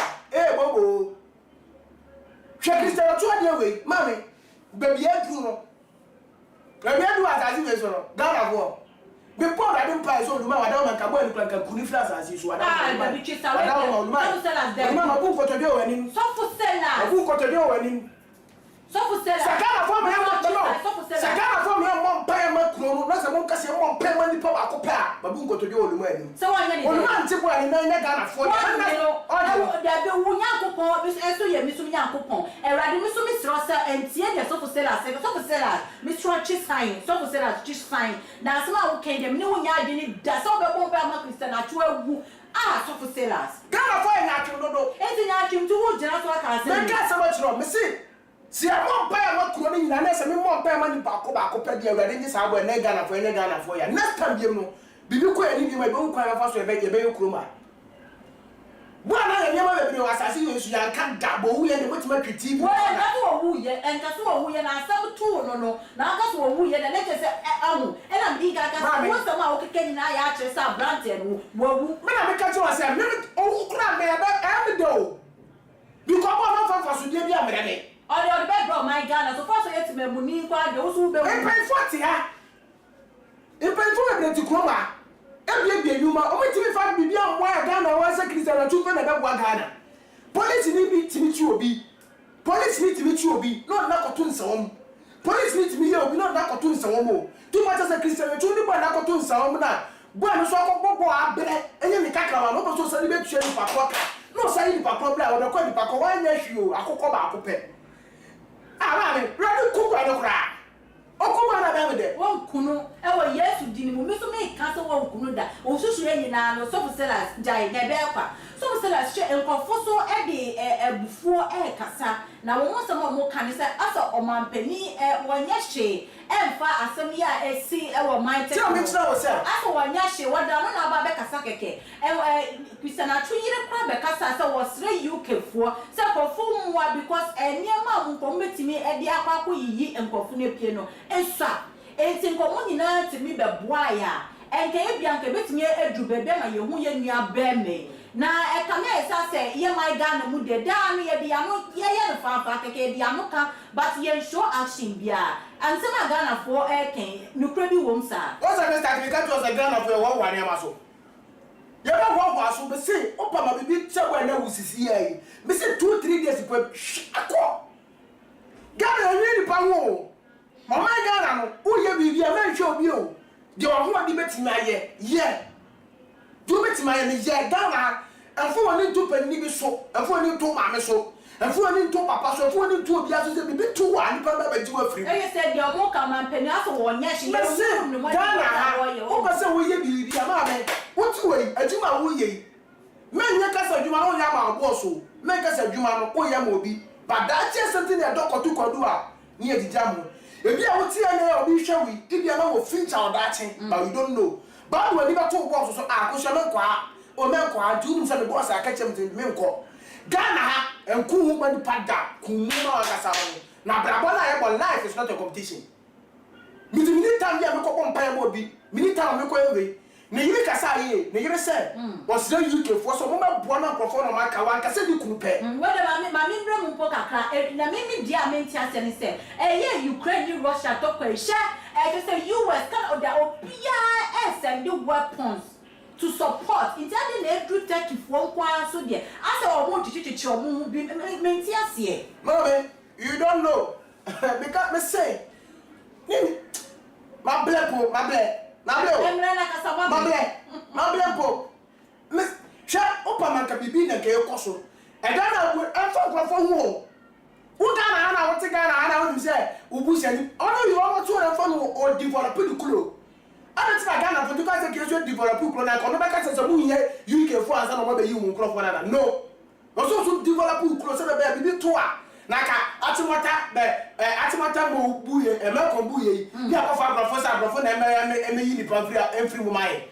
Bobo. Hwe Christian to ade we, mami. Baby adu no. Baby adu azazi we so no. Ghana bo. Be poor that dem price so luma wada man ka boy plan ka kuni flas azazi so wada. Baby chisa we. So sell as dem. Mama bu ko to de o ani. So for sell. Bu ko to de o ani. So for sell. Sakana for me Sakana for me mom pay ma kuro no say mom kase mom pay ma ni pa akopa ba bu nkoto de oluma ani. So why any? Oluma ntipo ani na Ghana for. Oh, there be wunya kopon bi eso ye mi so nya kopon. Erade mi so mi sro se entie de so for sell as so for sell mi sro chi sign so for sell as chi sign. Na so ma wo ken dem ni wunya de ni da so be bon pa ma Christian achu awu. So for sellers. Ghana for nya achu dodo. Enti nya achu tu wo jina so aka se. Me ka se ma chiro me see. Si a mom pay ma kuro ni na se me mom pay ma ni ba ko pe de awade ni sa bo na Ghana for ya. Next time biem no bibi ko ani bi ma be ko fa so e be kuro ma. Bwana ya nyama be bi o asase yesu ya nka da bo wu ye ne wetima twiti. Wo na so wu ye enka so wu ye na asam tu no na aka so wu ye na le se ahu e na bi ga ka wo so ma o keke ni na ya kire sa brand no wo wu. Me na me ka cho say me o kura me ba e do. Because one fa so de bi amere or the bed bro my Ghana so far so yet me muni kwa de wo so be. E pay 40 ha. E pay for me to kroma. Ebie nyuma o metimi fa bibia mwa Ghana wa se Christian na tupe na be bwa Ghana police ni bi timi chi obi police ni timi chi obi no na koto nsawom police ni timi ye obi no na koto nsawom o tu ma se Christian na tu ni bwa na koto nsawom na bwa no so akokbo abere enye mi kakra no bo so se ni be tue ni pakwa no say ni pakwa bla o de ko ni pakwa wa nya hwi o akokko ba akopɛ ma me ready cook no kra okuma na be de won kunu e wo Yesu dini mu mi so me ka so won kunu da o susu ye nyina no so for sellers jai na be kwa so for sellers che enkofo so e de ebufuo e kasa na wo mo so mo kan se asa o mampani wonya hye emfa asem ya esi e wo mind tell me tell us asa wonya hye wada no na ba be kasa keke Christian atu yire kwa be kasa se wo sre UK fuo se kofo muwa because eniema mu ko metimi e de akwa yiyi enkofo ne pie no esa enti nkomo nyina timi be boa ya enke ebianke betimi edu bebe ma yehu ye nua beme na ekame esa se ye my Ghana mu de da no ye bia no ye no fa keke bia no ka but ye show action bia ansema Ghana for eken nukra bi wom sa what's the next time you to Ghana for one one am so ye ba wo aso be say opa ma bibi chewa na wusisi yi be say 2-3 days ko akọ Ghana ye ni pa wo Mama Ghana no uye bibia me hwe obi o de wa ho ade betimi aye ye do betimi aye ne ye Ghana afo woni to pani bi so afo woni to maame so afo woni to papa so afo woni to obi aso se bi to wa ni pa ba ji wa free e say de mo ka man pani aso wo nya shi ye mo Ghana o ba se wo ye bi ama me wo ti we adwuma wo ye men nya kasa adwuma no nya ma boss o men kasa adwuma no o ya ma obi but that just something that dokotu kodu a ni edija mo ebi a wo ti anya obi hwewi ibi na wo feature o da chen but we don't know but when you to boss so ko so men kwa o men kwa du nim se the boss aka chem tin men ko Ghana ha enku hu mani pada kumu na kasa no na brabo na ye bo life is not a competition mini time ya me ko bompa ya mo bi mini time me ko ewe ne yiri kasa ye ne yiri se was the UK for so mo ma bo na profo na ma ka wan kasa di kunu pe wede ma mi mbre mu po kakra na me dia me ntia se ne se ye Ukraine Russia to kwa hye e say US can order obia send weapons to support intending na do Turkey for kwa so there asa o mo chichichi o mo bi me ntia se mama you don't know because me say my black po my black emre na kasaba my black po me sha opa man ka bibi na ke ekoso e da na afọ kwafọ hu o da na wo te ga na wo nim say ubu shani ono you want to na fo no o develop the kulo ana ti ga na fo to ka say ke so develop kulo na ko no be ka say mu ye UK fo ansa no mo be yi mu nkrofo na no so develop kulo so be bibi to a naka atimata mo buye e me ko buye bi akofa brofo na me yi ni pamfria enfri mo mai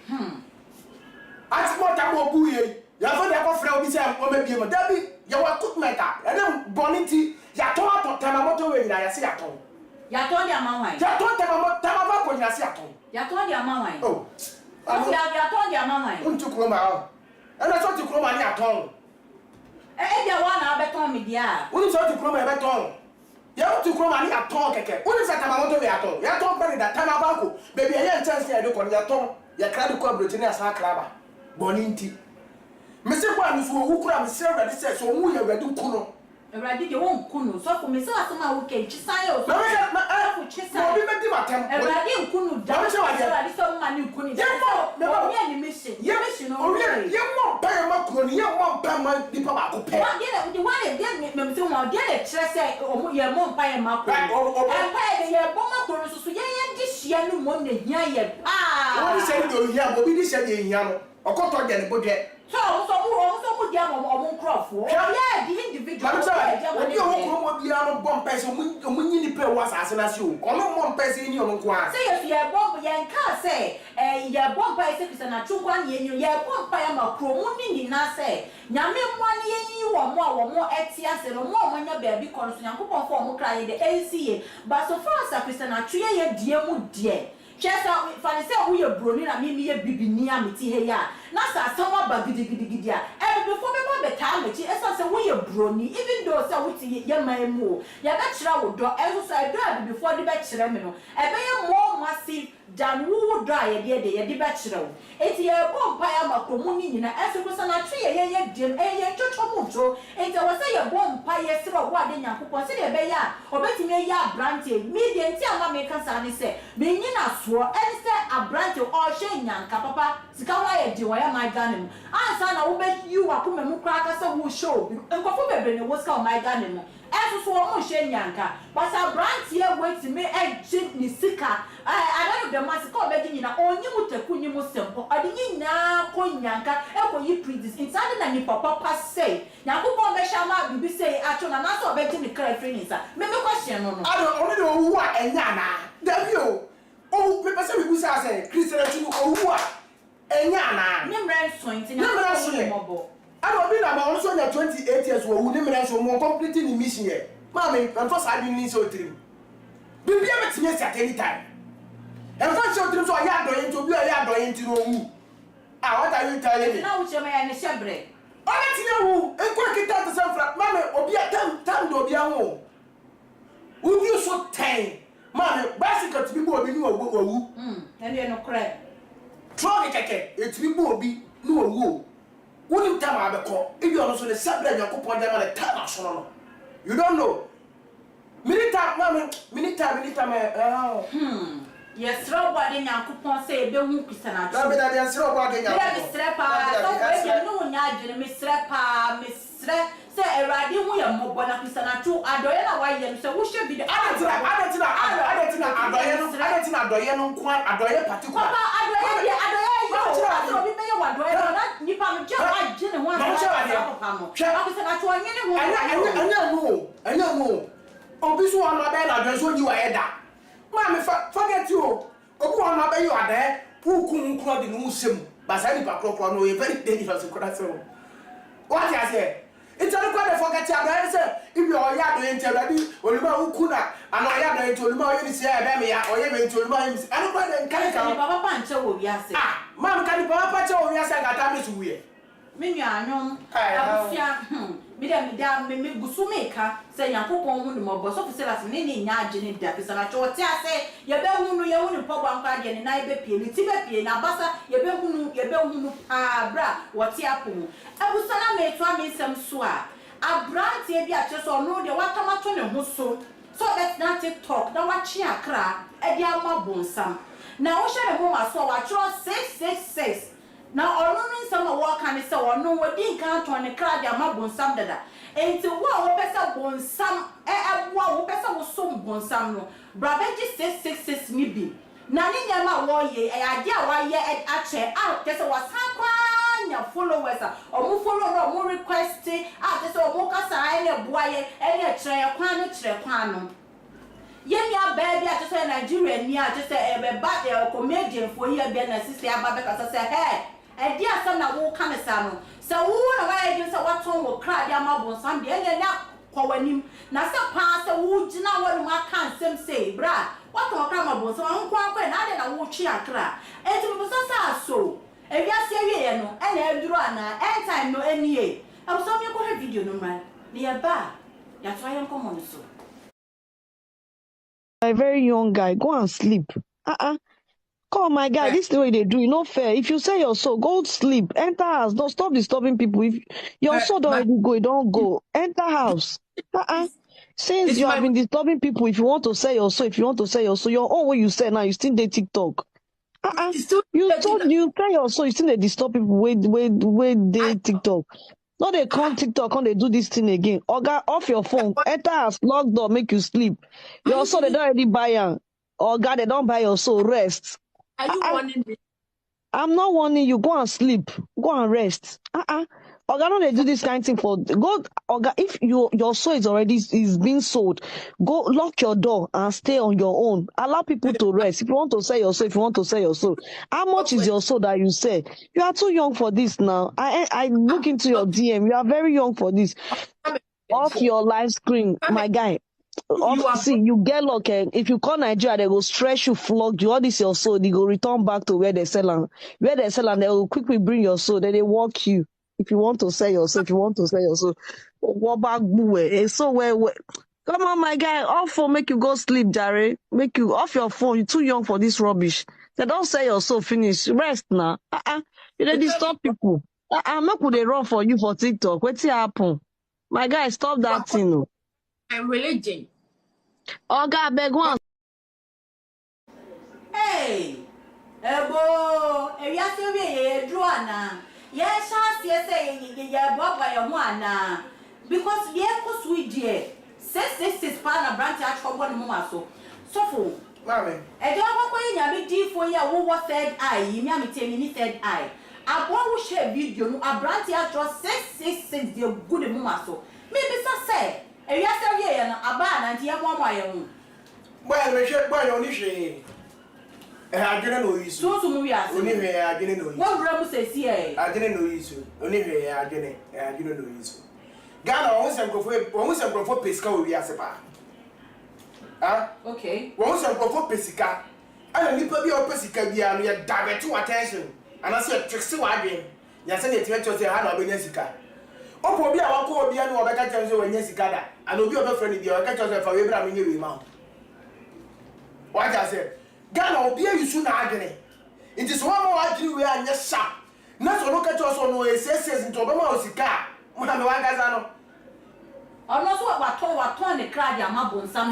atimata mo buye ya fo de akofra obi se o me bie mo dabi ya wa cook maker e dem boniti ya to atotama moto we nyina ya se ya to dia manwan ya to tama ba ko nyina se ya to ya to dia manwan oh ya to dia manwan untu kroma o e na so ti kroma ni aton dia wana abeton me dia uni so ti kroma e beton ya ti kroma ni aton keke uni sa tama moto we aton ya to bere da tama ba ko baby e yen chance e de ko ya ton ya kradi ko abrochi ni asa kraba boninti me se kwa ni so wu kura me se ready se so wu ya ready kuno ready de won kuno so ko me se asoma wo ke chisan yo so ko chisan bi me di matem ready kuno da ready so ma ni kuno ye mo me ni mission no ye mo pa ya ma kuno ye mo pa ma di pa ba ko pe wa de one de me se won de le kire se o ye mo pa ya ma kuno pa de ye bo ma kuno so ye di hia no mo na hia ye wo di se ni do hia bo bi di se ni hia no okoto de ne bodwe so mu dia mo crofo yeah the individual obi o ko mo bia no bom pese mu nyini pe wa asase na se o ono mo pese ni ono ko a say ye bom ye nka say ye bom pese kisa na chukwa ni enyo ye bom pa ya makro mu ni na say nyame mo ne yi wo mo etia se no mo nya ba bi kon so nyankopon fo mo kra ye de ACA but so far as kisa na twe ye die mu die chesa fanise wo ye broni na mi ye bibini ameti he ya na sa sanwa ba gidigidi a before me ba beta mechi esa se wo ye broni even though say wo ti ye man mu ya be kira wo do so do before de be kira me no be ye more massive than wo do a ye de be kira wo eti ye bom pa ya makomu ni nyina ese ko sa na twe ye dem ye chocho mu jo eti wo say ye bom pa ye sira wo ade nyankopon se de be ya obetime ya branch media nti ama me kan sa ni se me nyina so and say a branch or she nyanka papa sika wa ye di wa ya my ganem ansa na wo be you akoma mu kra ka say wo show nkofo bebe ne wo sika my ganem eso so wo she nyanka but a branch here wait me e ni sika I don't know the mask ko be di nyina onyi mutaku nyi mu sempo ade nyina ko nyanka e ko yi predis inside na ni papa say nyankopon be shama bibi say acho na na so be di ni kra free sa me question no ado oni de owu a enya na davio oh me pese we busa say Christian tu owu a enya na ni mran so nti na mo ado bi na ma on so nya 28 years wo ni mran so mo complete ni mission here mama am for sa bi ni so trim bibia metime si at any time en fa so trim so ya do yin to bi ya do yin ti no wu what are you telling me na wo chema ya ne shebre ona ti na wu en kwa kita to san fra mama obi a tam do obi a wo wu so 10 mama bicycle ti bi bo obi ni owu ene no kre truck keke e ti bi bo obi ni owu woni tam abeko ebi ono so le sabra yakopon dem na tam asono no you don't know minita me Yes, Rob, I didn't coupon say, don't Christian. Na be na dey sro kwa kenya. Miss Repa, so we no nya Miss Repa, say Eradi hu ya mobbo na Christian atu adoye na waye so wo hwe video. Adetina adoye no nko adoye particular. Papa adoye yo, so bi me ye wadoye na nipa me je agye ne ho asa papa mo. Christian atu onye ne ho. Anya mo. Obi so wan ba na adoye so nyi wa eda. Ma me forget you. Obi wan ba you ade. Puku nkro de no usem. Basa ni pa kro no ye very dangerous kro so. What you say? It's all quite a forget ya say if you are yard in Teradi or Luma Ukuna and I yard to Luma you say or you to Luma him. I don't quite can Papa Pancho we are say. Ah, Mam can Papa Pancho we are saying that is weird. Me no. Abufia me dem me gusumeka say Yakopon hu mo bo so fi say last me ni nya agye ne da fi sana cho ti ase ye be hu no pobo anka de ne na be pie ni ti be pie na basa ye be hu bra wo ti apo abusana me to amesem so a abrantie bi a che so no de watamato ne ho so that's not TikTok na wa chi akra e dia ma bonsam na wo hye ne ho ma so wa cho 666 now, or no some walk and so or no, what didn't count on a crowd, your mother some dada. And to what better bon some, what better was so bon some no. Brabeji 666 maybe. Nani yama warrior, a idea why ye at actually out, just was half your followers or more follow or more requesting out, just or more sign a boy, and a tray, Yenya baby, I just say Nigerian, near just a bad or comedian for your business, sister, because I say, hey. And dear son, I won't come as I so, who away against what tongue will cry their mouth Sunday and then now, calling him. Now, some pastor who do not want my can't say, Brad, what will come about so I'm quite when I didn't watch your cry. And to be so. If you say, no, and every runner, and time no any. I was on your video, no man. Near bar. That's why I'm coming so. A very young guy, go and sleep. Come on, my guy, this is the way they do it. Not fair. If you say your soul, go sleep. Enter house. Don't stop disturbing people. If your soul don't already go, don't go. Enter house. Since you have been disturbing people, if you want to say your soul, your own way you say now, you still dey TikTok. You tell your soul, you still dey disturb people way they TikTok. No, they come TikTok, come they do this thing again. Oga, off your phone. Enter house, lock door, make you sleep. Your soul, they don't already buy am. Oga, they don't buy your soul. Rest. Are you warning me? I'm not warning you. Go and sleep. Go and rest. Oga, no, they do this kind of thing for go. Oga, if your soul is being sold, go lock your door and stay on your own. Allow people to rest. If you want to sell your soul, how much is your soul that you say? You are too young for this now. I look into your DM. You are very young for this. Off your live screen, my guy. You get luck. If you call Nigeria, they go stretch you, flog you. All this your soul, they go return back to where they sell them. Where they sell them, they will quickly bring your soul. Then they walk you. If you want to sell your soul, what back boo? So where? Come on, my guy. Off for make you go sleep, Jare. Make you off your phone. You're too young for this rubbish. They don't sell your soul. Finish. Rest now. You dey disturb people. Make they run for you for TikTok. What's happen? My guy, stop that thing. I'm religion. Oga, beg one. Hey, Ebo, if you say you draw na, yes, you bought by your one because you have sweet dear. 666 pound branch out for 1 month so for Mammy, I don't know what you for your what third eye, you may tell me third eye. I want to share video, a branch out for 666 the good month so. Maybe so say. E ya se wie ya no aba na ntia mo mo aye hu. Boy, we share boy oni hwe. Adwene no yi so. So mu wi ase. Oni hwe adwene no yi. Wo bra mu se si e. Adwene no yi so. Oni hwe adwene no yi so. Ghana won se nkrofo pesika wo wi ase pa. Okay. Won se nkrofo pesika. Ana nipa bi o pesika bia no ye divert attention. Ana se trickse wa adwen. Ya se ne timeto se ha na obenya sika. Opo bi a wako obi anu obeka tell so wanya sika da and obi obe friend bi obeka tell so fa we bra me nye we ma what I say Ghana obi yusu na agene it is one more agene we anya sharp na so no ka tell so no ss into obe ma osika mo na me wa gaza no ono so wa ton ne crack ya mabon sam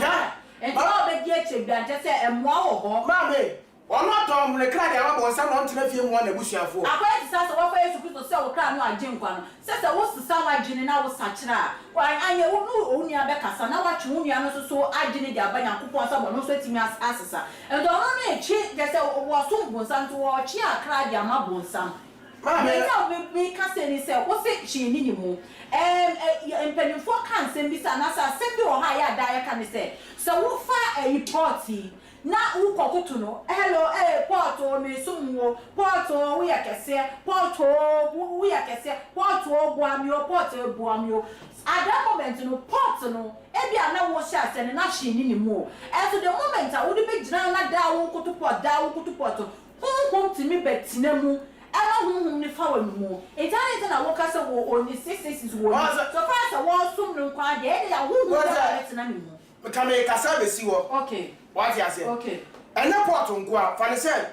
And all the get you just say and more. Mammy, or not Tom, the crack I was some on to the film one a bush for. I went to Sasa Wafa to sell crown or Jim one. Says I was the summer gin and I was such a. Why I know only a Becca, so now what you know, so I didn't get by a coupon someone who said to me as assessor. And the only cheat that was soon some to watch here cried your mabon some. Mamma, me casting itself, what's it she need more? And penny for cancer, Miss Anasa, send you or higher diet can say. So what far a party? Na uko to know. Hello, Porto, me sumo, Porto, we are Cassia, Porto, we are Cassia, Porto, Buamio, Porto, Buamio. At that moment, no Porto, no, every other was shot and not she anymore. As to the moment, I would be drowned down, go to Port, down, go to Porto. Who to me, but Tinemu, I don't know follow more. It's anything I walk as a war on the 6 is war. So far as I was soon, no quite, I won't go to anymore. But can make a service, you okay. What you say? Okay. And that part on Gua, Fanny said.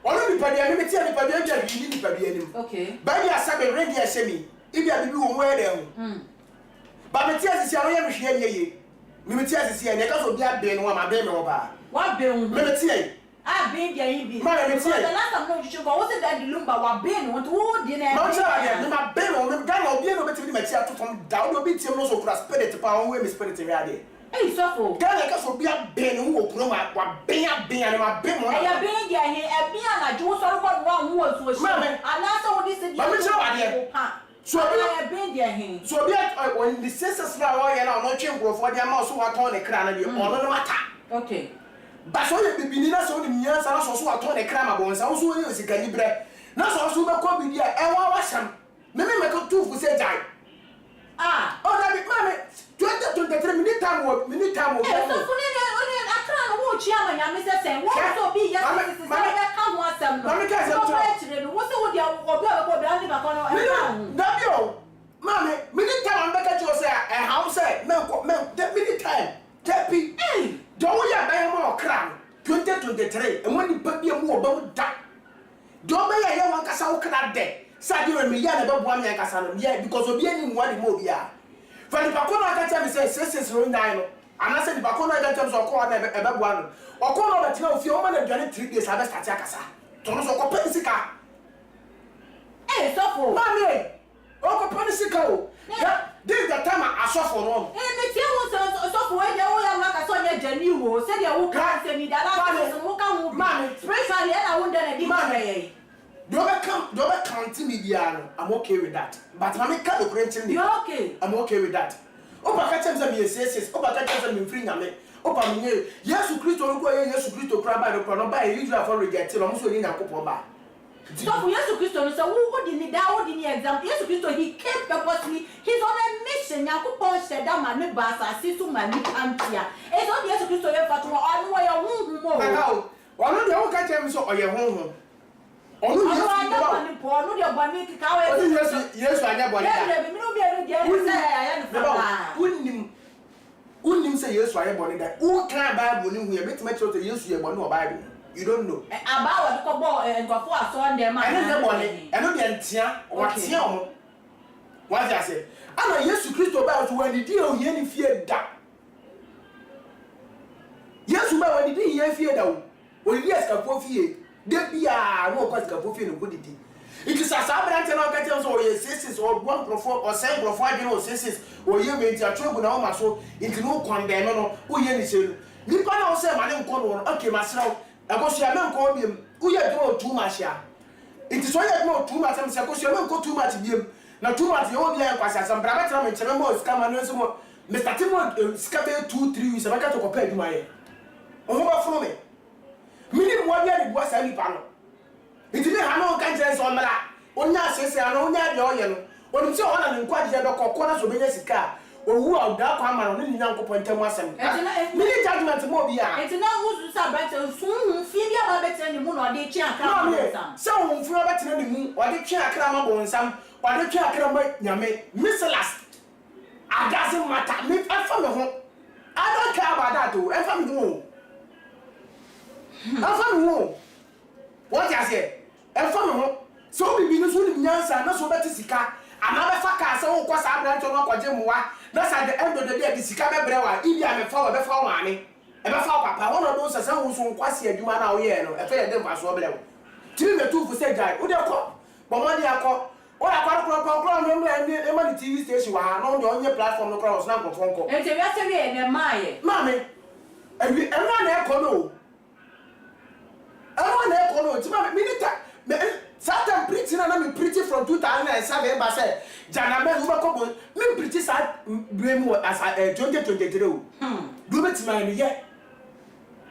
Only the Padia, me tell the Padia, you need Padia. Okay. Baby, I said, ready, I say me. If you have to do where them. But the tears is your machine, ye. Mimitia is here, and because of that being one, my baby over. What being? Mimitia. I've been there. My the last time no sugar wasn't that the lumber were being want to dinner. No, sir, my baby, I'm going to be able to be my chair from down the beach, and also prosperity power, where Miss Spirit ready. Hey, so can I just be a Ben who will put my being and my bin one? I have been there here, and me and I do what one was, mammy, and that's all this is. So I have been there here. So when the sisters now are not changing for their mouse who are torn a crown of the matter. Okay. But so you be neither so the years and also a torn a crown of bones, also use a calibre. Not also the copy there, and what was some? Maybe make a two for say die. Ah, oh, that is mammy. 2023 minute time work, minute time work. So I can't watch you and Mr. Sam. What so be yes, I can't watch them. Mammy can't say what's the word you are Mammy, minute time I'm back at you say a house that minute time. Tappy, don't we have more crown 2023 and when you put your more about that. Don't be a young Casal cannot dead. Sadio and me about 1 year Casano, yeah, because of being one more year. For the Bacona that time says, sisters, and I said the Bacona that times or call about one. Or call that you know if your man had 3 days, I best at Yakasa. Tonos or Pensica. Eh, so for Mammy, or Pensico. This is the time I saw for one. And the tear was so when you all like I saw your genuine, said you can't say me that I was Mammy, especially I wouldn't have Don't count me, I'm okay with that. But I'm not going you're okay. I'm okay with that. Oh, but I tell me, yes, oh, but I tell me, free me. Oh, but me, yes, you Christo, yes, you Christo, Prabba, the Pronobay, you have already get till I'm so in a couple of so, yes, Christo, so who didn't doubt in the exam? Yes, Christo, he came purposely. He's on a mission. Yakupo said that my new boss, I see to my new auntie. It's not yes, Christo, you have to know your womb more. Now, one of the old catchers or your home. Oh, no, yes, I wouldn't say yes, I am born that. Who can't buy when we are making much of the use you want no Bible? You don't know. About what ball and go for us on their mind. I know the Antia or Tion. What I say? I know yes to Christo about when the deal any fear that. Yes, when the deal fear that. Well, yes, I for fear. There be no cause of feeling good. It is a sabran and all or your sisters or 1 or 7 or 5 year old sisters or you made your trouble now, so into no condemn who you say. You can't say my name called okay, myself. I go see a man call him who you know too much. It is why I know too much. I'm supposed to go too much of him. Now, too much, you only have some Brabant and Chamber come and no Mr. Timon scattered 2-3 weeks. I got to compare to my over from me. Minimum 1 year it was any panel. It didn't have no countries on my lap. Only says I know your yellow. When you saw one and quite the corners of Benesica, or who are dark hammer on the uncle point to myself. Many judgments more be it's not who's to subject soon, Phoebe better than the moon or the chair. Some feel better than the moon or the chair clamor on some, or the chair clamor, Yame, Miss Last. It doesn't matter. Me, I found home. I don't care about that too. I found home. I found home. What I say? I found home. So we begin to do the answer, not so better Sika. Another factor, so what's happening to Noko Jemua. That's at the end of the day, the Sika Brewa, India, and Flower before money. ebe fa papa one of those say won so nkwase adwuma na wo ye no e fe ye dem fa so bele timi metu fu say guy wo de ko bomo de akọ o ya kwa no e ma TV station wa no de onye platform no kwa so na nkofo nko e je ya se we ne maaye mami e no na e ko no timi minute certain preaching na me preaching from 2007 ba say janame wo ko bo me preach sa blame as 2023 o do me tima ni ye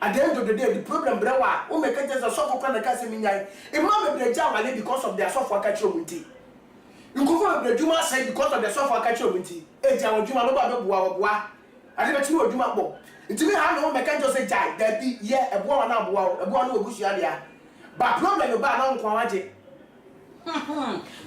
at the end of the day the problem brewa o make just so for na ka se mi nyai e ma me bre ja wale because of their software catch omunti you go for bre juma say because of their software catch omunti e ja oduma no ba be boa ade be timi oduma bo ntimi ha no make just say jai that be ye e boa na boa e boa no ogusu ade a but problem ba na nkwa waje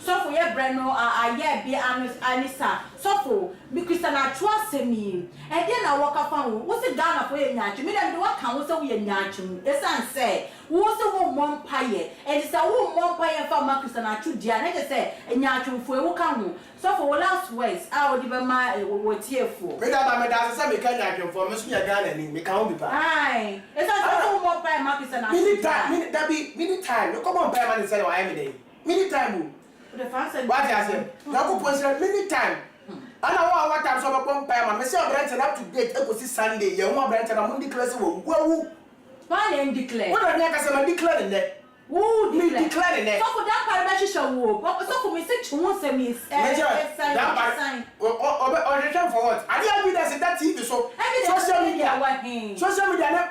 so for your brand no aye be anisa so for be Christian Atsu asemi e dey na waka fa wo se Ghana for ye nyachu me dem dey waka wo se wo ye nyachu esan say wo se wo mompaye e dey say wo mompaye fa ma Christian Atsu dia na dey say nyachu fo e wo ka ho so for last words a wo dey be ma wo tiefo me da say me ka nyachu fo me so ya Ghana ni me ka ho bi pa ai esan say wo mompaye ma Christian Atsu mini time no come on pay man say why me dey many time the fancy what I say na go post many time ana wa time so be pom pay man me say branch up to date e go see Sunday ye ho branch na mo declare say wo gwawu why dem declare what do you say ma declare the who declare the so for that part be shisha wo so for me say chun say me sign or for what I dey evidence that TV so social media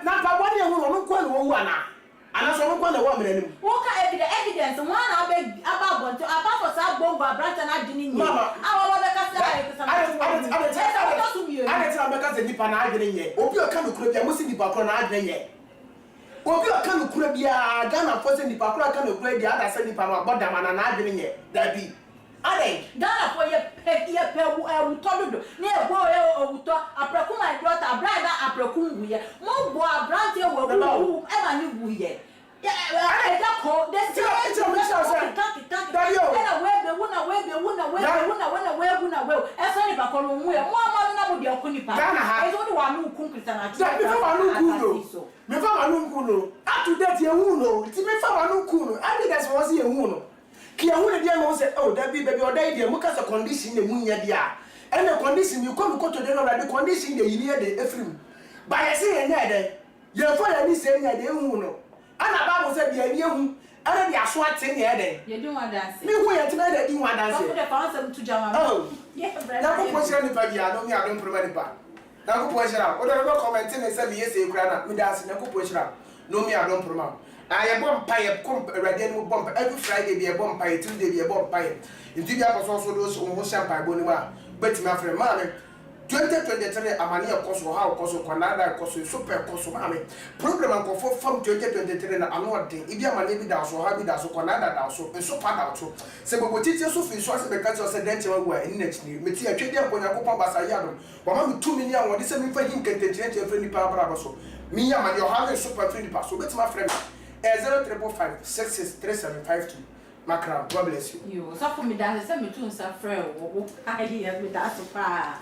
na pa one ye hu no ko no wo ana ana so mo na wo amene nim wo ka evidence one na be about for sa bombo branch na adini ni awo be ka say I tell me ka say nipa na adini nye obi o ka no kuro bia mo si nipa kuro na adini nye obi o ka no kuro bia Ghana for say nipa kuro ka no kuro dia ada say nipa no aboda mana na adini nye that be ade Ghana for ye pe wutododo na egbo ye owuto apreku my daughter brother apreku wuye mo bo branch e wo e ma ni wuye I don't call this. Ana Bible said the idea who ana dia so atene e den you do want dance me who yet na da di wan dance so the fancy to jama oh yeah na ko post ni pa bia no me adon program ni pa na ko post ra o do comment ni say me yes e kura na me dance na ko post ra no me adon program I bomb pie come ready no bomb every Friday be a bomb pie Tuesday be a bomb pie into the apostle so those who champagne boni ma bet me afre man 2023 amani akoso ha akoso kwanada akoso super akoso mame program ankofo from 2023 na anode ibi amani bi da so ha bi da so kwanada da so so pada so se bobo titi so fi so se be ka so se dente wa wa ni nachini meti atwede akonya kopon basa yadom wa ma 2 million wode se mi fa hin kentenche efre ni pa bra so mi ya ma yo ha super 20 pa so beti ma frame 0355 663752 Macron, God bless you. You so for me that say me too sa frɛ wo I hear me that so far.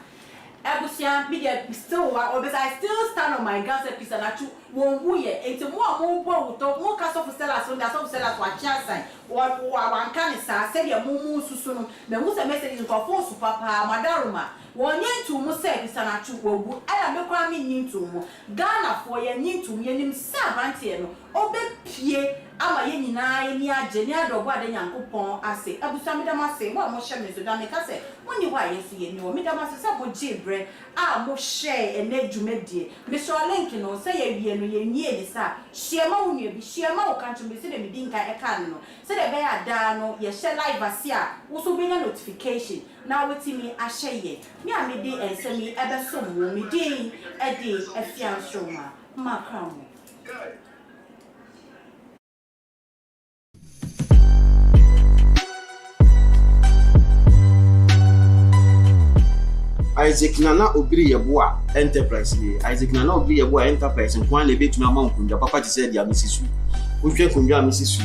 Abusia media still I still stand on my guns and Christian Atsu won wuye enti mo bo wuto mo ka so for sellers so that so sellers wa chiasan wa kan sa say dia mo susu no me hu se message ko for su papa madaruma wonye ntu mo say Christian Atsu wogu ala me kwa me nyintu mo Ghana for ye nyintu ye nim sa bantie no obepie ama ye nyina ye ni age ni adobo ade Nyankopon ase abusa me dama se mo hye me so da me ka se woni wa yesu ye ni o me dama se mo jibre a mo share ene dwumadie me so link no se ye wie no ye nie ni sa shiema wo nua bi shiema wo kancho me se de me dinka e kan no se de be ya da no ye share live ase a wo so be notification na wetimi a share ye me a me de ensemi e be so mo me din e de afia nshoma makramo Isaac Nana Obiri Yeboa enterprise ni Isaac Nana Obiri Yeboa enterprise nkwan le betumi ama nkunja papa ti said ya misisu wohwe kunja misisu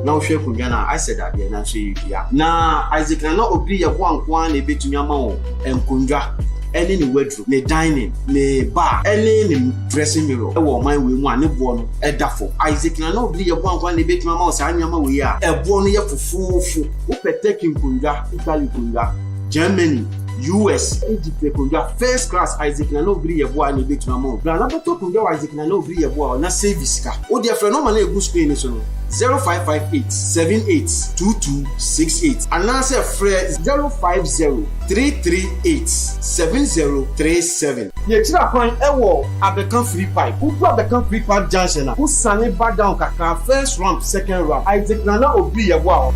na wohwe kunja na I said that na so yia na Isaac Nana Obiri Yeboa nkwan le betumi ama nkunja ɛne ne wardrobe ne dining ne bar ɛne ne dressing mirror ɛwɔ ɔman wei mu a ne boɔ no ɛda fo Isaac na obiri yɛ boa nkwa ne betuma ma ɔsa anyama wei a ɛboɔ no yɛ fofoofo wopɛ Turkey nkonnwa Italy nkonnwa Germany US Egypt nkonnwa first class Isaac na obiri yɛ boa ne betuma ma ɔbra na bɛtɔ nkonnwa Isaac na obiri yɛ boa na service ka wo de frɛ no ma na egu screen ni so no 0558782268 anaasɛ frɛ 050-338-7037 yɛkyerɛ kwan ɛwɔ Abɛka Free Pipe wobu Abɛka Free Pipe junction a wosane ba down kakra first ramp second ramp Isaac na obiri yɛ boa